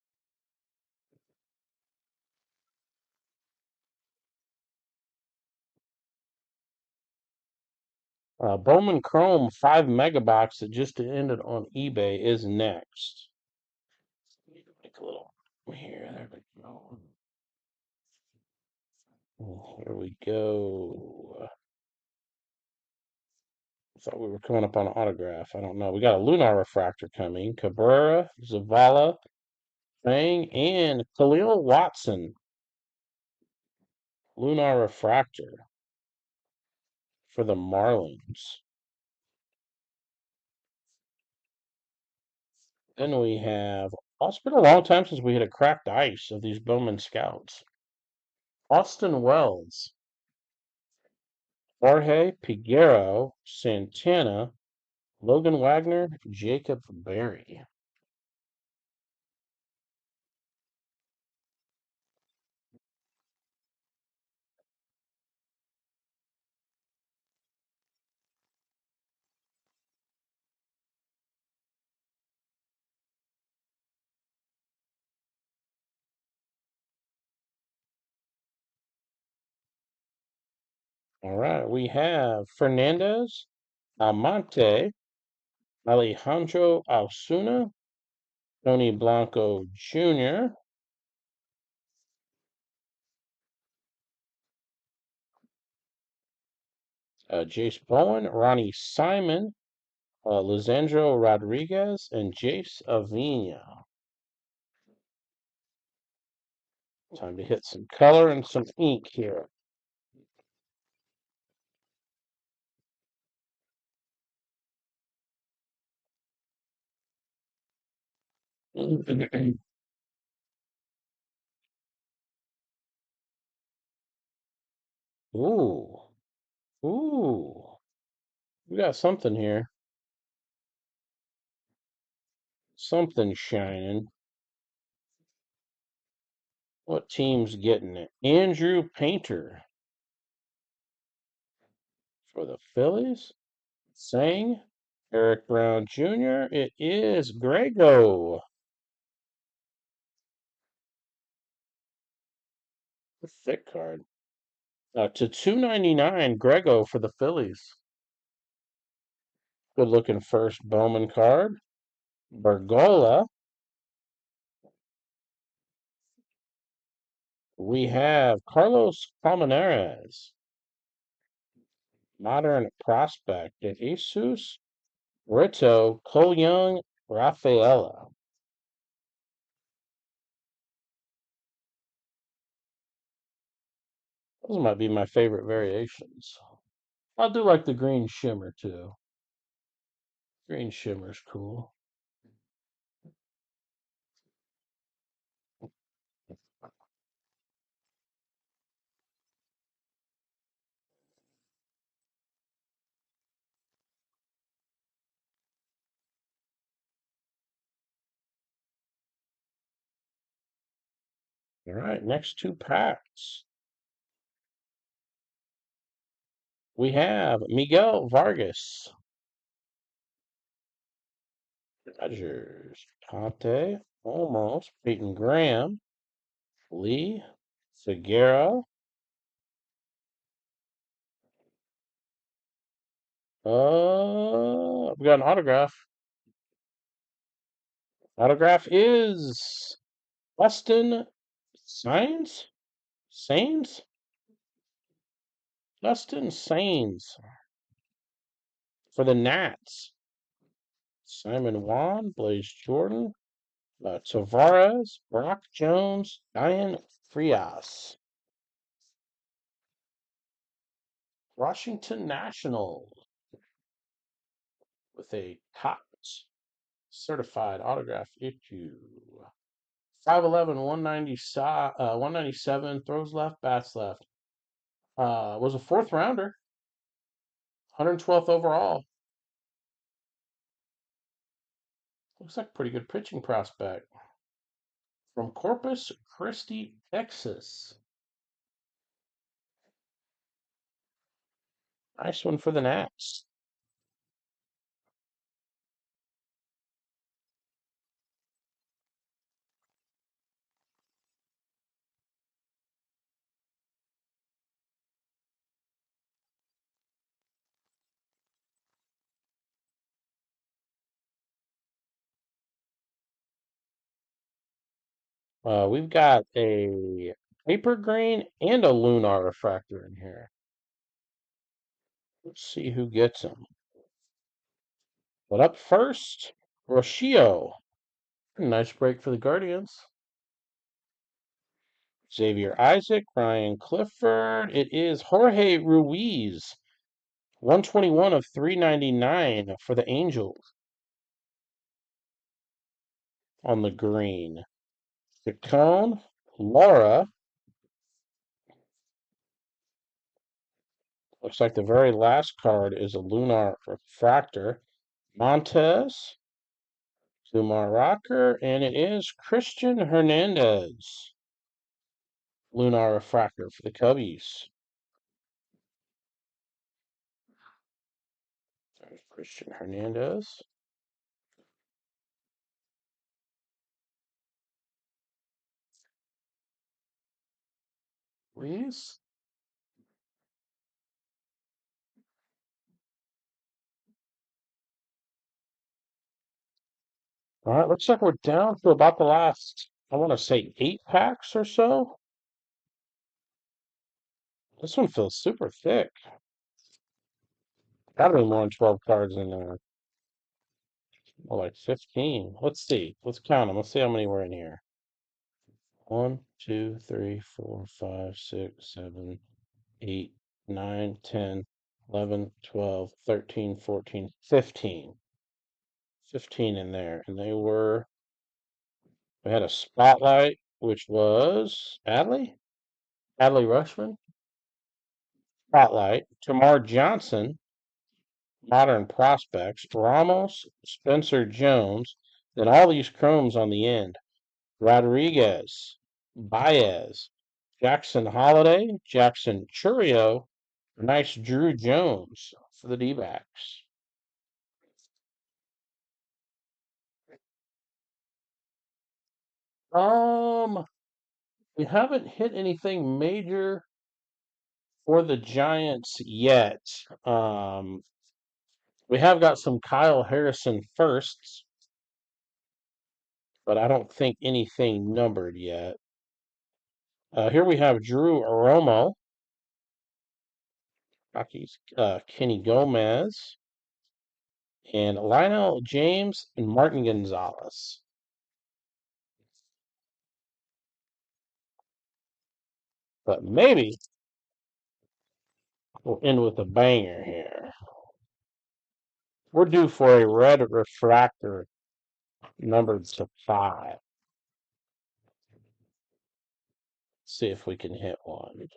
Speaker 1: Bowman Chrome 5 megabox that just ended on eBay is next. Make a little here. There we go. Here we go. Thought we were coming up on an autograph. I don't know. We got a Lunar Refractor coming. Cabrera, Zavala, Fang, and Khalil Watson. Lunar Refractor for the Marlins. Then we have, oh, it's been a long time since we had a cracked ice of these Bowman Scouts. Austin Wells, Jorge Piguero, Santana, Logan Wagner, Jacob Berry. All right, we have Fernandez, Almonte, Alejandro Osuna, Tony Blanco Jr., Jace Bowen, Ronnie Simon, Lisandro Rodriguez, and Jace Avina. Time to hit some color and some ink here. Ooh, ooh, we got something here. Something shining. What team's getting it? Andrew Painter for the Phillies. Sang. Eric Brown Jr. It is Grego. The thick card. To 299, Grego for the Phillies. Good looking first Bowman card. Bergola. We have Carlos Colmenares. Modern prospect. Jesus Rito, Cole Young, Rafaela. Those might be my favorite variations. I do like the green shimmer too. Green shimmer's cool. All right, next two packs. We have Miguel Vargas, Dodgers, Conte, almost, Peyton Graham, Lee, Segura. We got an autograph. Autograph is Weston Saenz? Saenz? Dustin Saenz for the Nats. Simon Wan, Blaze Jordan, Tavares, Brock Jones, Diane Frias. Washington Nationals with a Topps certified autograph issue. 5'11", 197, throws left, bats left. Was a fourth rounder, 112th overall. Looks like a pretty good pitching prospect. From Corpus Christi, Texas. Nice one for the Nats. We've got a paper green and a lunar refractor in here. Let's see who gets them. But up first, Rocio. Nice break for the Guardians. Xavier Isaac, Ryan Clifford. It is Jorge Ruiz. 121 of 399 for the Angels on the green. Chacon, Laura. Looks like the very last card is a lunar refractor. Montez, Kumar Rocker, and it is Christian Hernandez. Lunar refractor for the Cubbies. There's Christian Hernandez. Please. All right, looks like we're down to about the last, I want to say 8 packs or so. This one feels super thick. Gotta be more than 12 cards in there. More like 15. Let's see. Let's count them. Let's see how many were in here. 1, 2, 3, 4, 5, 6, 7, 8, 9, 10, 11, 12, 13, 14, 15. 15 in there. And we had a spotlight, which was Adley Rushman. Spotlight. Tamar Johnson, Modern Prospects. Ramos, Spencer Jones. Then all these chromes on the end. Rodriguez, Baez, Jackson Holiday, Jackson Churio, nice Drew Jones for the D-backs. We haven't hit anything major for the Giants yet. We have got some Kyle Harrison firsts, but I don't think anything numbered yet. Here we have Drew Romo, Rockies, Kenny Gomez, and Lionel James and Martin Gonzalez. But maybe we'll end with a banger here. We're due for a red refractor numbered to 5. See if we can hit one.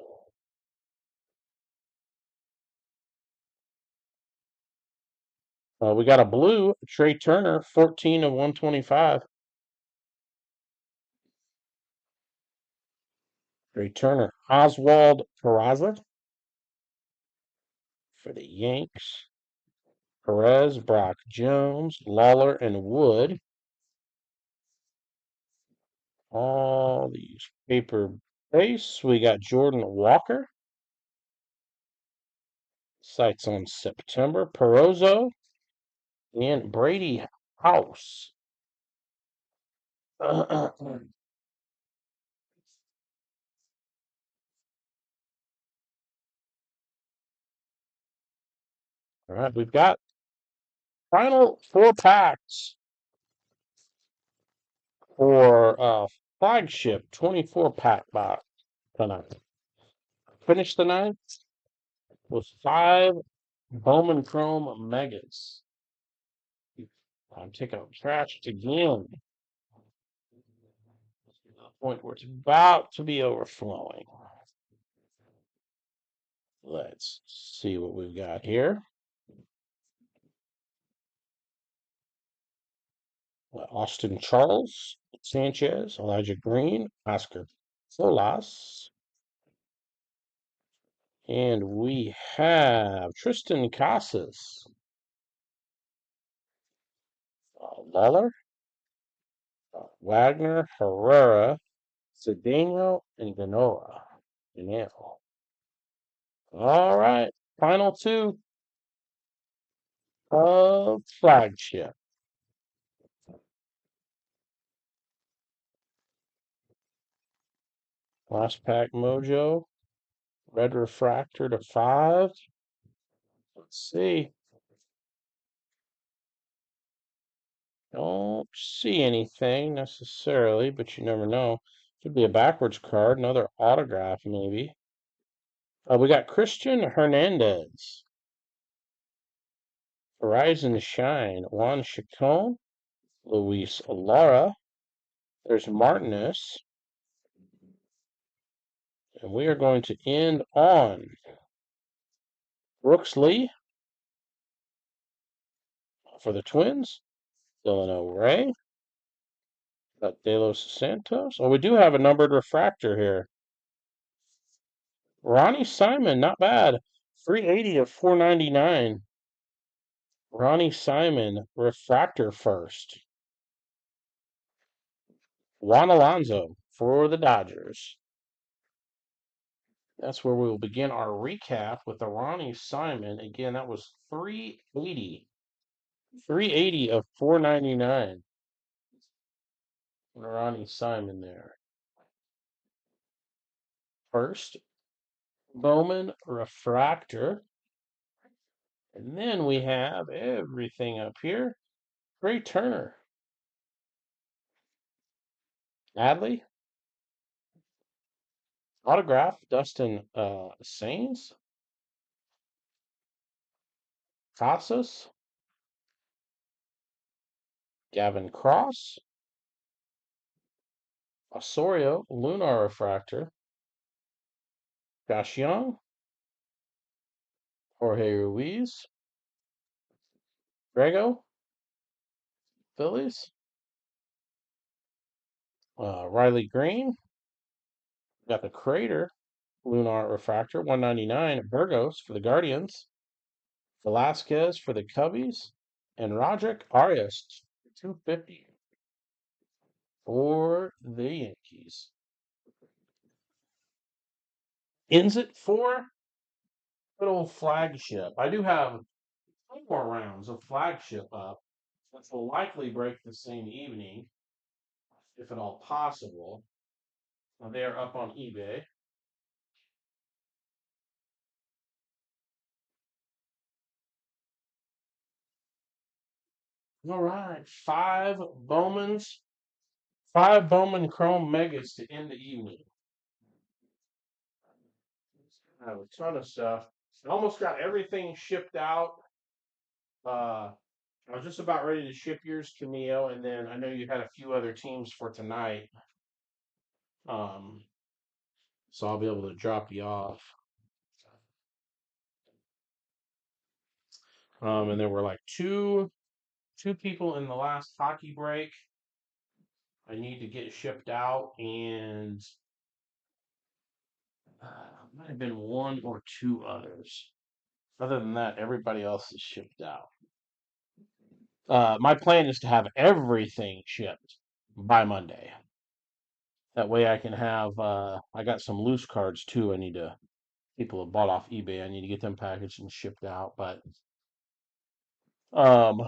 Speaker 1: We got a blue, Trey Turner, 14 of 125. Trey Turner. Oswald Peraza for the Yanks. Perez, Brock Jones, Lawler, and Wood. All these paper base. We got Jordan Walker. Sights on September. Perozzo and Brady House. All right, we've got final 4 packs for flagship 24-pack box tonight. Finish the night with 5 Bowman Chrome Megas. I'm taking out trash again. To the point where it's about to be overflowing. Let's see what we've got here. Austin Charles, Sanchez, Elijah Green, Oscar Solas. And we have Tristan Casas, Lawler, Wagner, Herrera, Cedeno, and Ganoa. All right, final 2 of flagship. Last pack mojo. Red refractor to 5. Let's see. Don't see anything necessarily, but you never know. Could be a backwards card, another autograph maybe. We got Christian Hernandez. Horizon Shine. Juan Chacon. Luis Lara. There's Martinez. And we are going to end on Brooks Lee for the Twins. Delano Ray. Got De Los Santos. Oh, we do have a numbered refractor here. Ronnie Simon, not bad. 380 of 499. Ronnie Simon, refractor first. Juan Alonso for the Dodgers. That's where we will begin our recap with the Ronnie Simon. Again, that was 380. 380 of 499. Ronnie Simon there. First, Bowman refractor. And then we have everything up here. Trey Turner. Adley. Autograph, Dustin Sains. Casas. Gavin Cross. Osorio, Lunar Refractor. Josh Young. Jorge Ruiz. Grego. Phillies. Riley Green. Got the Crater. Lunar Refractor. 199. Burgos for the Guardians. Velasquez for the Cubbies. And Roderick Arias. 250 for the Yankees. Ends it for good old flagship. I do have 2 more rounds of flagship up, which will likely break the same evening, if at all possible. They are up on eBay. All right, 5 Bowman Chrome Megas to end the evening. I have a ton of stuff. I almost got everything shipped out. I was just about ready to ship yours to Neo, and then I know you had a few other teams for tonight. Um, so I'll be able to drop you off. And there were like two people in the last hockey break I need to get shipped out, and Might have been one or two others. Other than that, everybody else is shipped out. My plan is to have everything shipped by Monday. That way I can have, I got some loose cards too. People have bought off eBay. I need to get them packaged and shipped out. But, um,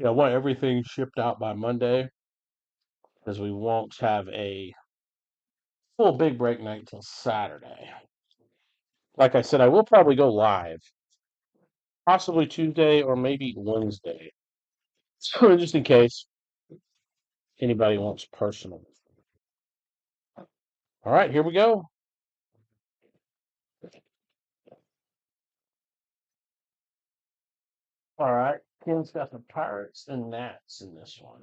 Speaker 1: I want everything shipped out by Monday because we won't have a full big break night till Saturday. Like I said, I will probably go live, possibly Tuesday or maybe Wednesday. So just in case anybody wants personal. All right, here we go. All right, Ken's got the Pirates and Nats in this one.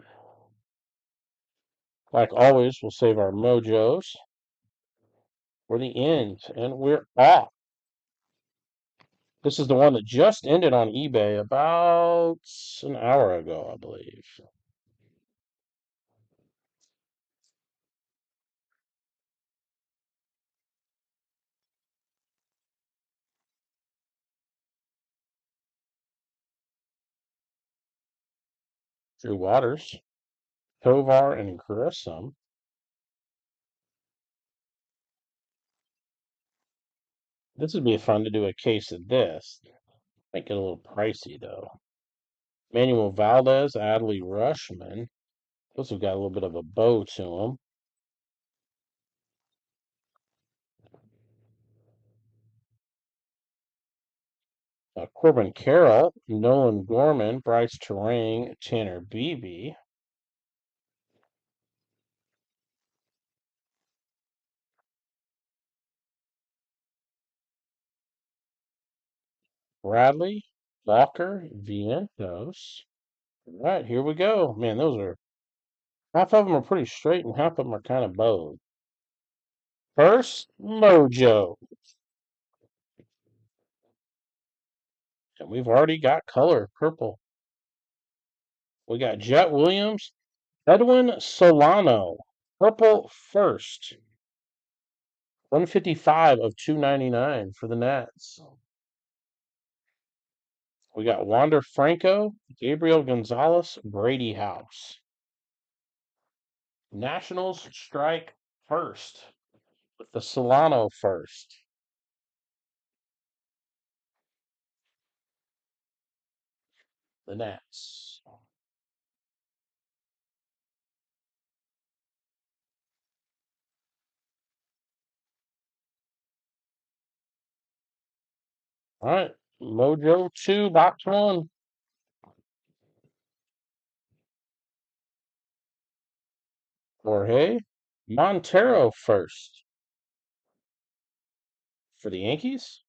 Speaker 1: Like always, we'll save our mojos for the end, and we're off. This is the one that just ended on eBay about an hour ago, I believe. Drew Waters, Tovar, and Grissom. This would be fun to do a case of this. Might get a little pricey though. Manuel Valdez, Adley Rushman. Those have got a little bit of a bow to them. Corbin Carroll, Nolan Gorman, Bryce Terang, Tanner Beebe. Bradley, Walker, Vientos. All right, here we go. Man, those are half of them are pretty straight and half of them are kind of bowed. First, Mojo. And we've already got color, purple. We got Jet Williams, Edwin Solano, purple first. 155 of 299 for the Nats. We got Wander Franco, Gabriel Gonzalez, Brady House. Nationals strike first with the Solano first. The Nats. All right, Mojo 2, box 1. Jorge Montero first for the Yankees.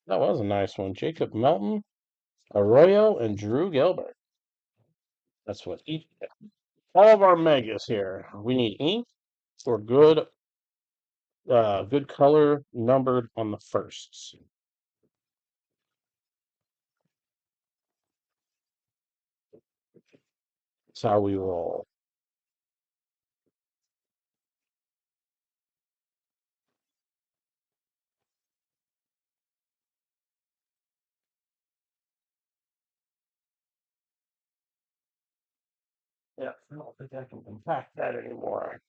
Speaker 1: That was a nice one. Jacob Melton, Arroyo, and Drew Gilbert. That's what all of our megas here. We need ink or good color numbered on the firsts. That's how we roll. Yeah, I don't think I can compact that anymore.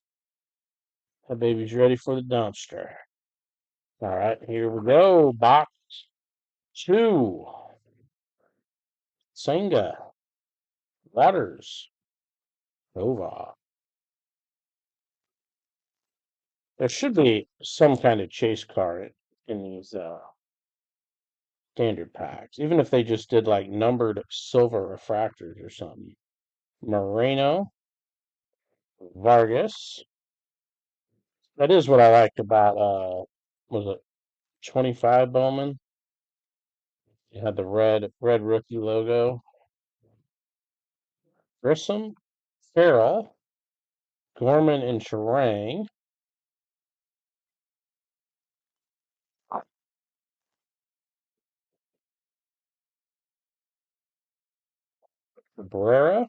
Speaker 1: That baby's ready for the dumpster. All right, here we go. Box 2. Senga, Waters, Nova. There should be some kind of chase card in these standard packs, even if they just did like numbered silver refractors or something. Moreno, Vargas. That is what I liked about was it 25 Bowman? It had the red rookie logo. Grissom, Farrell, Gorman, and Charang. Cabrera,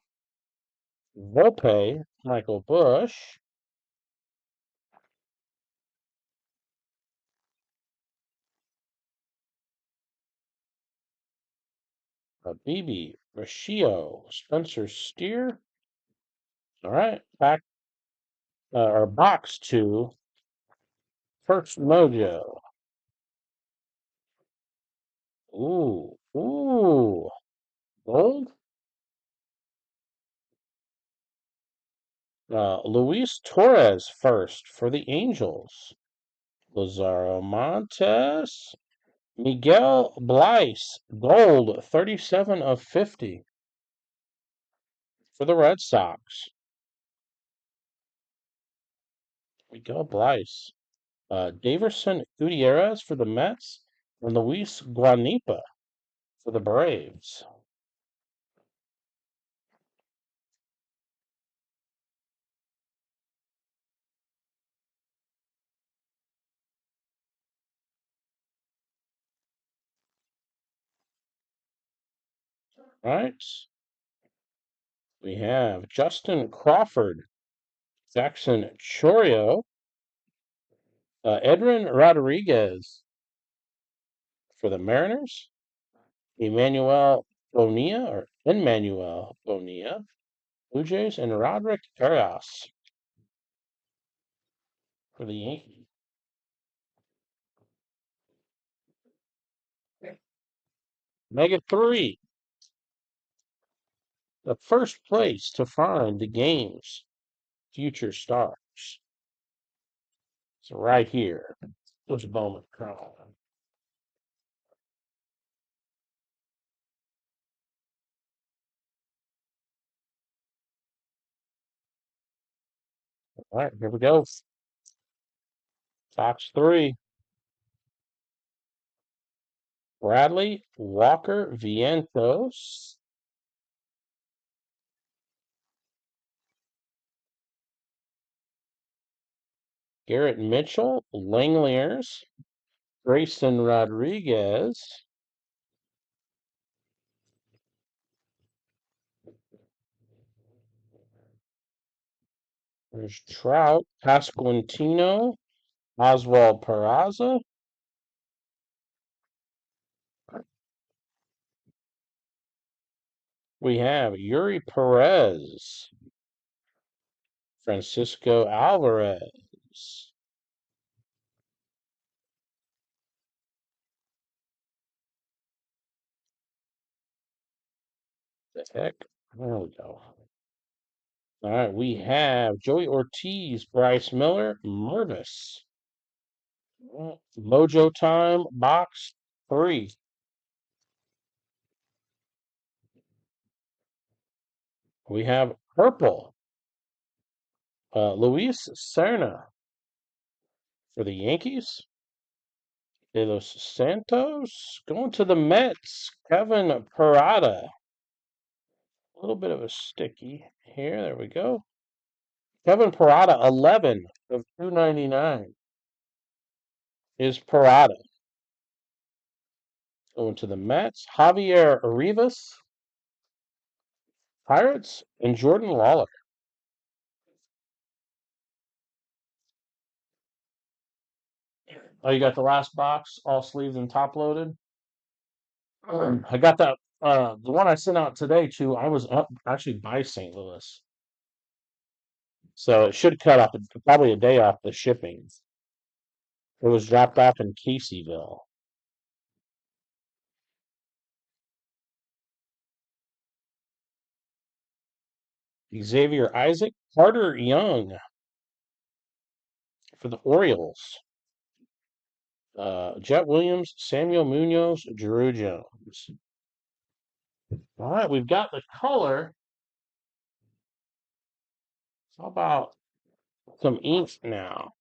Speaker 1: Volpe, Michael Bush, BB, Rashio, Spencer Steer. All right, back or box 2, First Mojo. Ooh, gold. Luis Torres first for the Angels. Lazaro Montes. Miguel Bleis, gold, 37 of 50 for the Red Sox. Miguel Bleis. Daverson Gutierrez for the Mets, and Luis Guanipa for the Braves. Right. We have Justin Crawford, Jackson Chorio, Edwin Rodriguez for the Mariners, Emmanuel Bonilla, Blue Jays, and Roderick Arias for the Yankees. Mega 3, the first place to find the game's future stars. So right here was Bowman Chrome. All right, here we go. Fox 3. Bradley Walker Vientos. Garrett Mitchell, Langoliers. Grayson Rodriguez. There's Trout, Pasquantino, Oswald Peraza. We have Yuri Perez, Francisco Alvarez. The heck? There we go. All right, we have Joey Ortiz, Bryce Miller, Mervis. Mojo Time, box 3. We have purple, Luis Serna for the Yankees. De Los Santos going to the Mets. Kevin Parada. A little bit of a sticky here. There we go. Kevin Parada, 11 of 299 is Parada. Going to the Mets. Javier Rivas, Pirates, and Jordan Lawler. Oh, you got the last box, all sleeved and top loaded? I got that. The one I sent out today too. I was up actually by St. Louis, so it should cut off probably a day off the shipping. It was dropped off in Caseyville. Xavier Isaac, Carter Young for the Orioles. Jet Williams, Samuel Munoz, Drew Jones. All right, we've got the color. How about some ink now?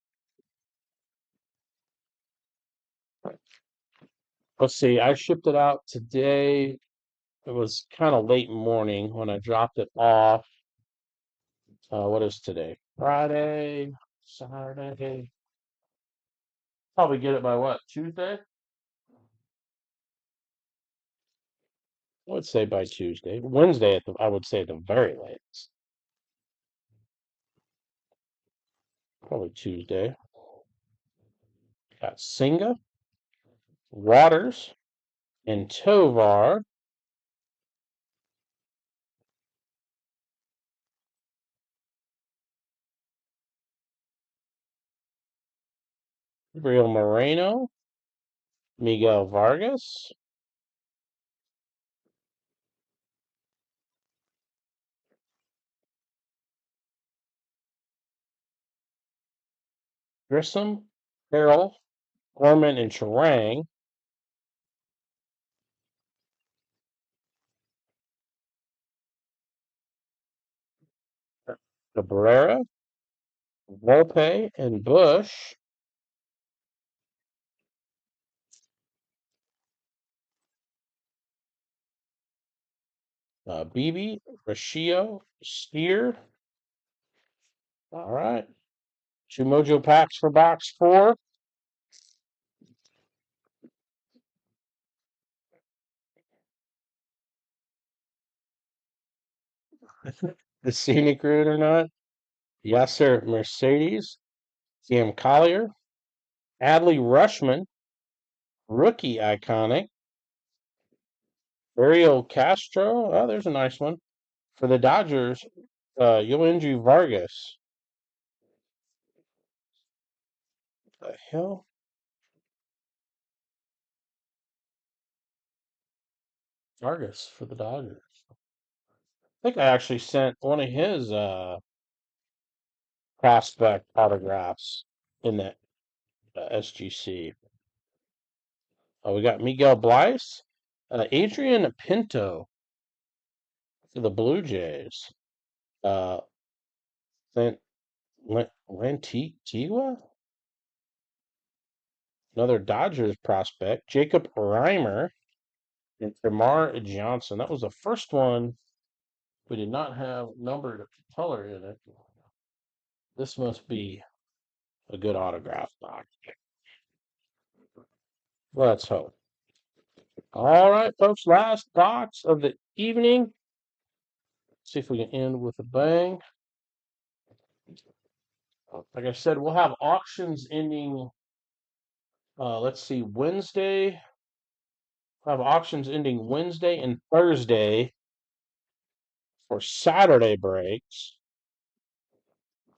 Speaker 1: Let's see. I shipped it out today. It was kind of late morning when I dropped it off. What is today? Friday, Saturday. Probably get it by what? Tuesday? I would say by Tuesday. Wednesday I would say at the very latest. Probably Tuesday. Got Singa, Waters, and Tovar Gabriel Moreno, Miguel Vargas, Grissom, Carroll, Gorman, and Charang, Cabrera, Volpe, and Bush, Beebe, Rashio, Steer. All right. Two Mojo packs for box 4. The scenic route or not? Yes, sir. Mercedes, Cam Collier, Adley Rushman, rookie iconic, Ariel Castro. Oh, there's a nice one. For the Dodgers, Yoanji Vargas. What the hell? Vargas for the Dodgers. I think I actually sent one of his prospect autographs in that SGC. Oh, we got Miguel Bleis, Adrian Pinto for the Blue Jays. Uh, Lantigua, another Dodgers prospect. Jacob Reimer and Tamar Johnson. That was the first one we did not have numbered color in it. This must be a good autograph box. Let's hope. All right, folks, last box of the evening. See if we can end with a bang. Like I said, we'll have auctions ending, let's see, Wednesday. We'll have auctions ending Wednesday and Thursday for Saturday breaks.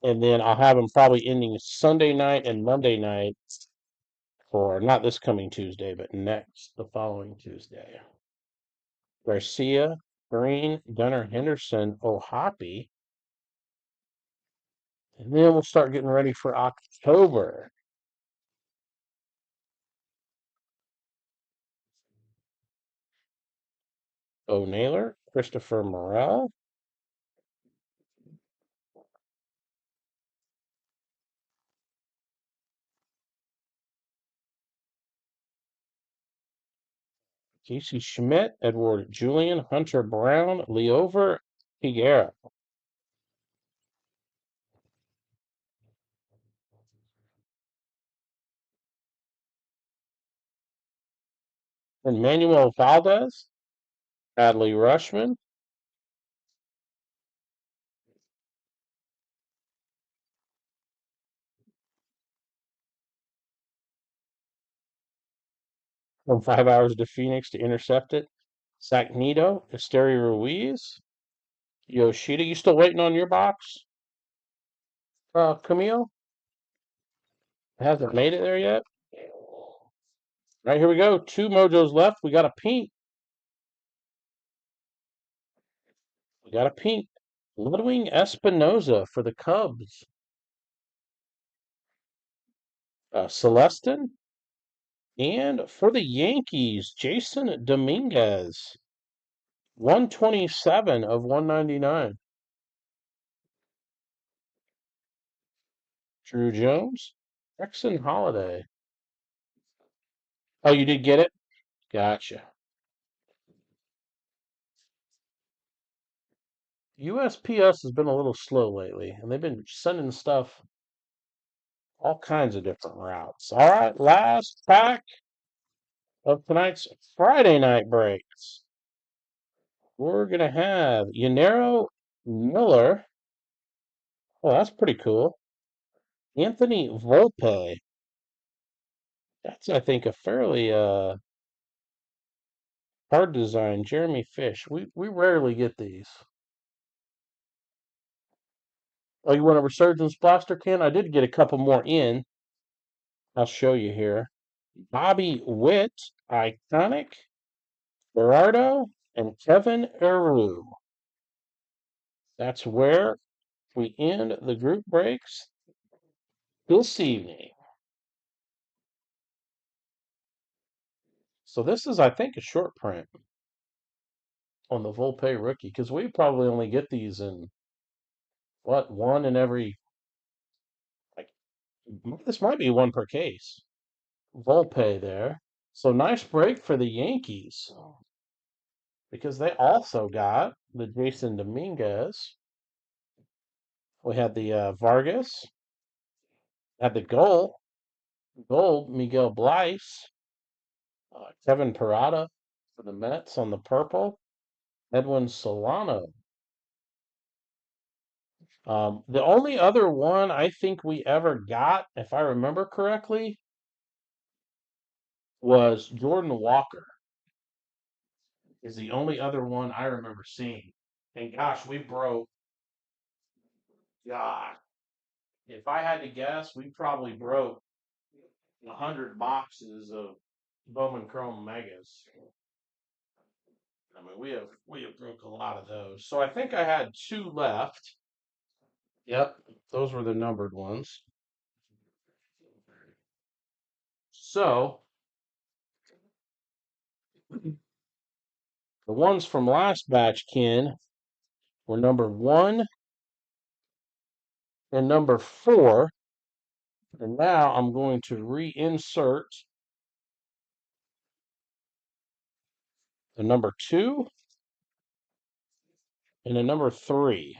Speaker 1: And then I'll have them probably ending Sunday night and Monday night for not this coming Tuesday, but next, the following Tuesday. Garcia, Green, Gunnar Henderson, O'Hoppy. And then we'll start getting ready for October. O'Nailer, Christopher Morel, Casey Schmidt, Edward Julian, Hunter Brown, Leover Higuera. And Manuel Valdez, Adley Rushman, from 5 hours to Phoenix to intercept it. Sagnito, Esteri Ruiz, Yoshida. You still waiting on your box? Camille? Hasn't made it there yet. Right, here we go. 2 Mojos left. We got a pink. We got a pink. Ludwig Espinoza for the Cubs. Celestin. And for the Yankees, Jason Dominguez. 127 of 199. Drew Jones. Exxon Holiday. Oh, you did get it? Gotcha. USPS has been a little slow lately, and they've been sending stuff all kinds of different routes. All right, last pack of tonight's Friday night breaks. We're going to have Yanero Miller. Oh, that's pretty cool. Anthony Volpe. That's, I think, a fairly hard design. Jeremy Fish. We rarely get these. Oh, you want a Resurgence Blaster can? I did get a couple more in. I'll show you here. Bobby Witt, iconic, Gerardo, and Kevin Eru. That's where we end the group breaks this evening. So this is, I think, a short print on the Volpe rookie because we probably only get these in what, one in every, like, this might be one per case. Volpe there. So nice break for the Yankees because they also got the Jason Dominguez. We had the Vargas, had the gold Miguel Bleis, Kevin Parada for the Mets on the purple, Edwin Solano. The only other one I think we ever got, if I remember correctly, was Jordan Walker. Is the only other one I remember seeing. And gosh, we broke. God, if I had to guess, we probably broke 100 boxes of Bowman Chrome Megas. I mean, we have broke a lot of those. So I think I had two left. Yep, those were the numbered ones. So the ones from last batch, Ken, were number 1 and number 4. And now I'm going to reinsert the number 2 and the number 3.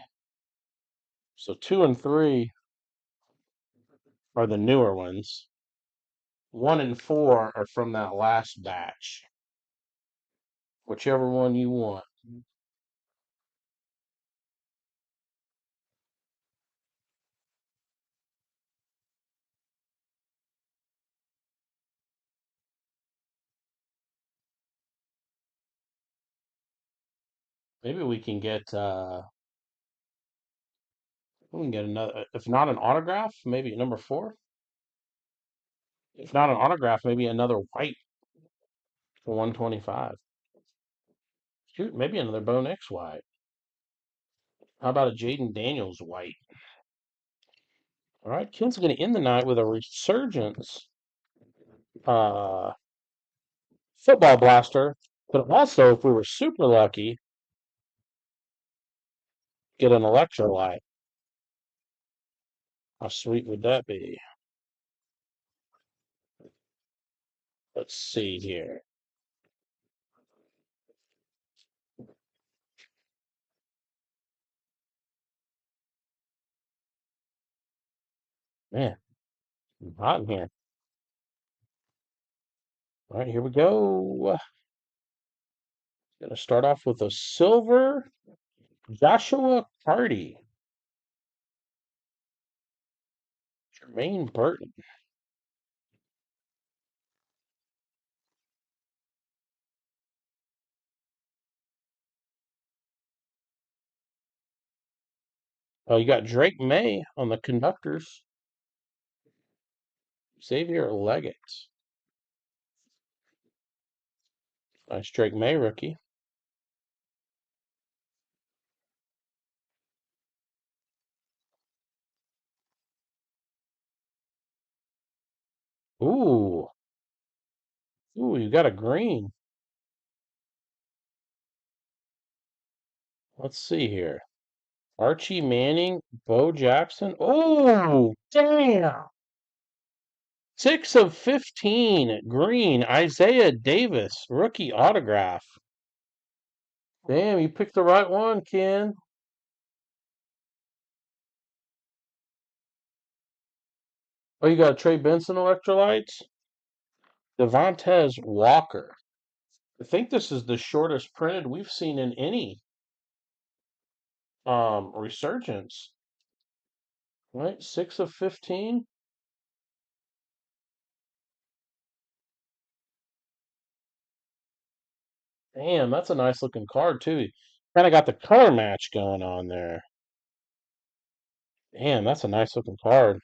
Speaker 1: So 2 and 3 are the newer ones. 1 and 4 are from that last batch. Whichever one you want. Maybe we can get another, if not an autograph, maybe number 4. If not an autograph, maybe another white for 125. Shoot, maybe another Bo Nix white. How about a Jaden Daniels white? All right, Ken's going to end the night with a resurgence uh, football blaster, but also, if we were super lucky, get an electrolyte. How sweet would that be? Let's see here. Man, it's hot in here. All right, here we go. Going to start off with a silver Joshua Carty. Jermaine Burton. Oh, you got Drake May on the conductors. Xavier Leggett. Nice Drake May rookie. Ooh. Ooh, you got a green. Let's see here. Archie Manning, Bo Jackson. Oh, damn. 6 of 15. Green. Isaiah Davis, rookie autograph. Damn, you picked the right one, Ken. Oh, you got a Trey Benson electrolytes? Devontae Walker. I think this is the shortest printed we've seen in any resurgence. Right? 6 of 15. Damn, that's a nice looking card too. Kind of got the color match going on there. Damn, that's a nice looking card.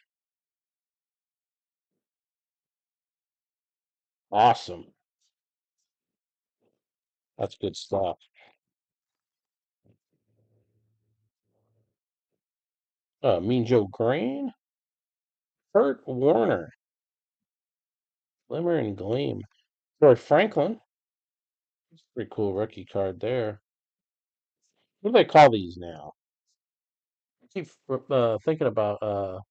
Speaker 1: Awesome. That's good stuff. Mean Joe Green, Kurt Warner, Glimmer and Gleam. Troy Franklin. That's a pretty cool rookie card there. What do they call these now? I keep thinking about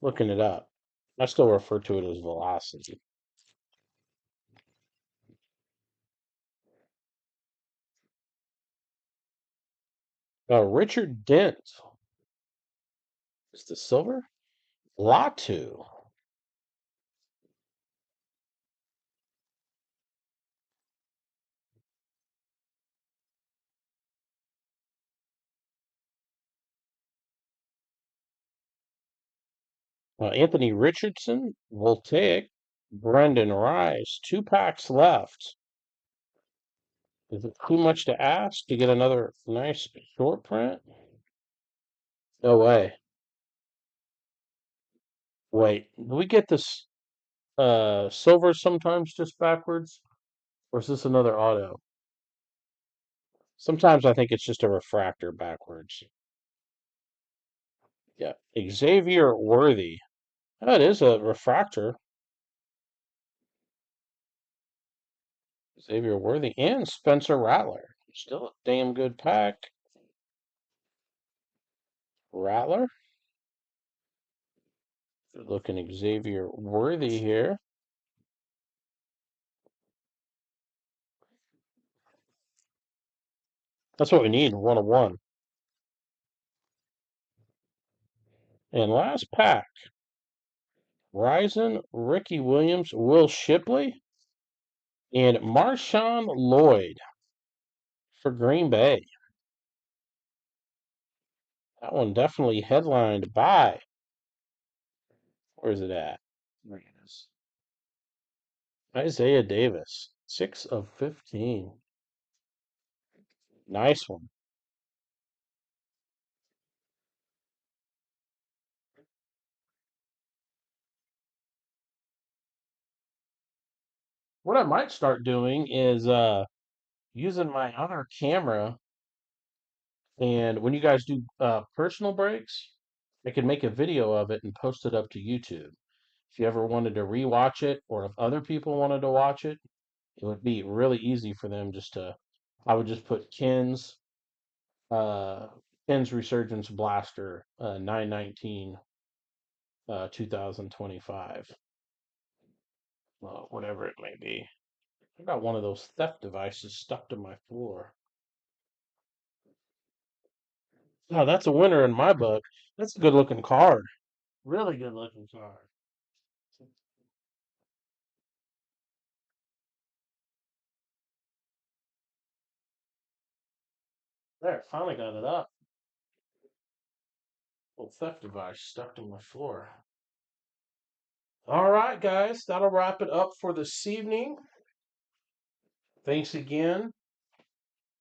Speaker 1: looking it up. I still refer to it as velocity. Richard Dent. Is the silver? Latu. Anthony Richardson. Voltaic. Brendan Rice. 2 packs left. Is it too much to ask to get another nice short print? No way. Wait, do we get this silver sometimes just backwards? Or is this another auto? Sometimes I think it's just a refractor backwards. Yeah. Xavier Worthy. That is a refractor. Xavier Worthy and Spencer Rattler. Still a damn good pack. Rattler. Good looking Xavier Worthy here. That's what we need, 101. And last pack. Ryzen, Ricky Williams, Will Shipley, and Marshawn Lloyd for Green Bay. That one definitely headlined by, where is it at? There it is. Isaiah Davis, 6 of 15. Nice one. What I might start doing is using my other camera, and when you guys do personal breaks, I can make a video of it and post it up to YouTube. If you ever wanted to rewatch it, or if other people wanted to watch it, it would be really easy for them just to. I would just put uh, Ken's Resurgence Blaster 919 2025, whatever it may be. I got one of those theft devices stuck to my floor. Oh, that's a winner in my book. That's a good looking card. Really good looking card. There, finally got it up. Little theft device stuck to my floor. All right, guys, that'll wrap it up for this evening. Thanks again,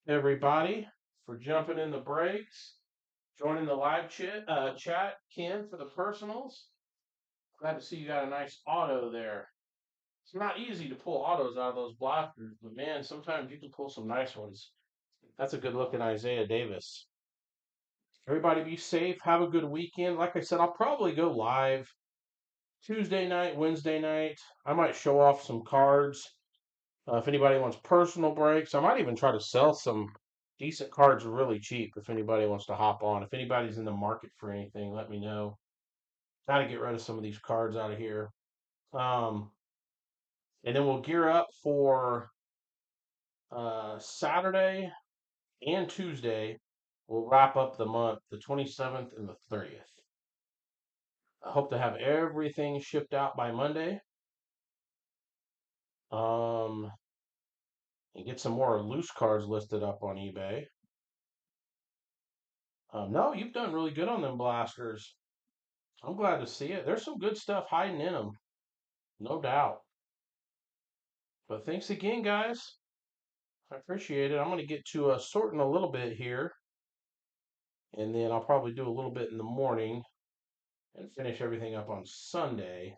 Speaker 1: everybody, for jumping in the breaks, joining the live chat, Ken, for the personals. Glad to see you got a nice auto there. It's not easy to pull autos out of those blockers, but man, sometimes you can pull some nice ones. That's a good looking Isaiah Davis. Everybody be safe. Have a good weekend. Like I said, I'll probably go live Tuesday night, Wednesday night. I might show off some cards. If anybody wants personal breaks, I might even try to sell some decent cards really cheap if anybody wants to hop on. If anybody's in the market for anything, let me know. Got to get rid of some of these cards out of here. Um, and then we'll gear up for Saturday and Tuesday. We'll wrap up the month, the 27th and the 30th. I hope to have everything shipped out by Monday. Um, and get some more loose cards listed up on eBay. No, you've done really good on them blasters. I'm glad to see it. There's some good stuff hiding in them, no doubt. But thanks again, guys. I appreciate it. I'm going to get to sorting a little bit here, and then I'll probably do a little bit in the morning and finish everything up on Sunday.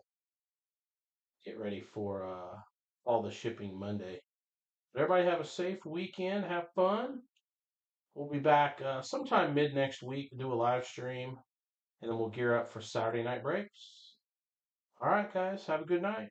Speaker 1: Get ready for all the shipping Monday. But everybody have a safe weekend. Have fun. We'll be back sometime mid next week to do a live stream, and then we'll gear up for Saturday night breaks. All right, guys. Have a good night.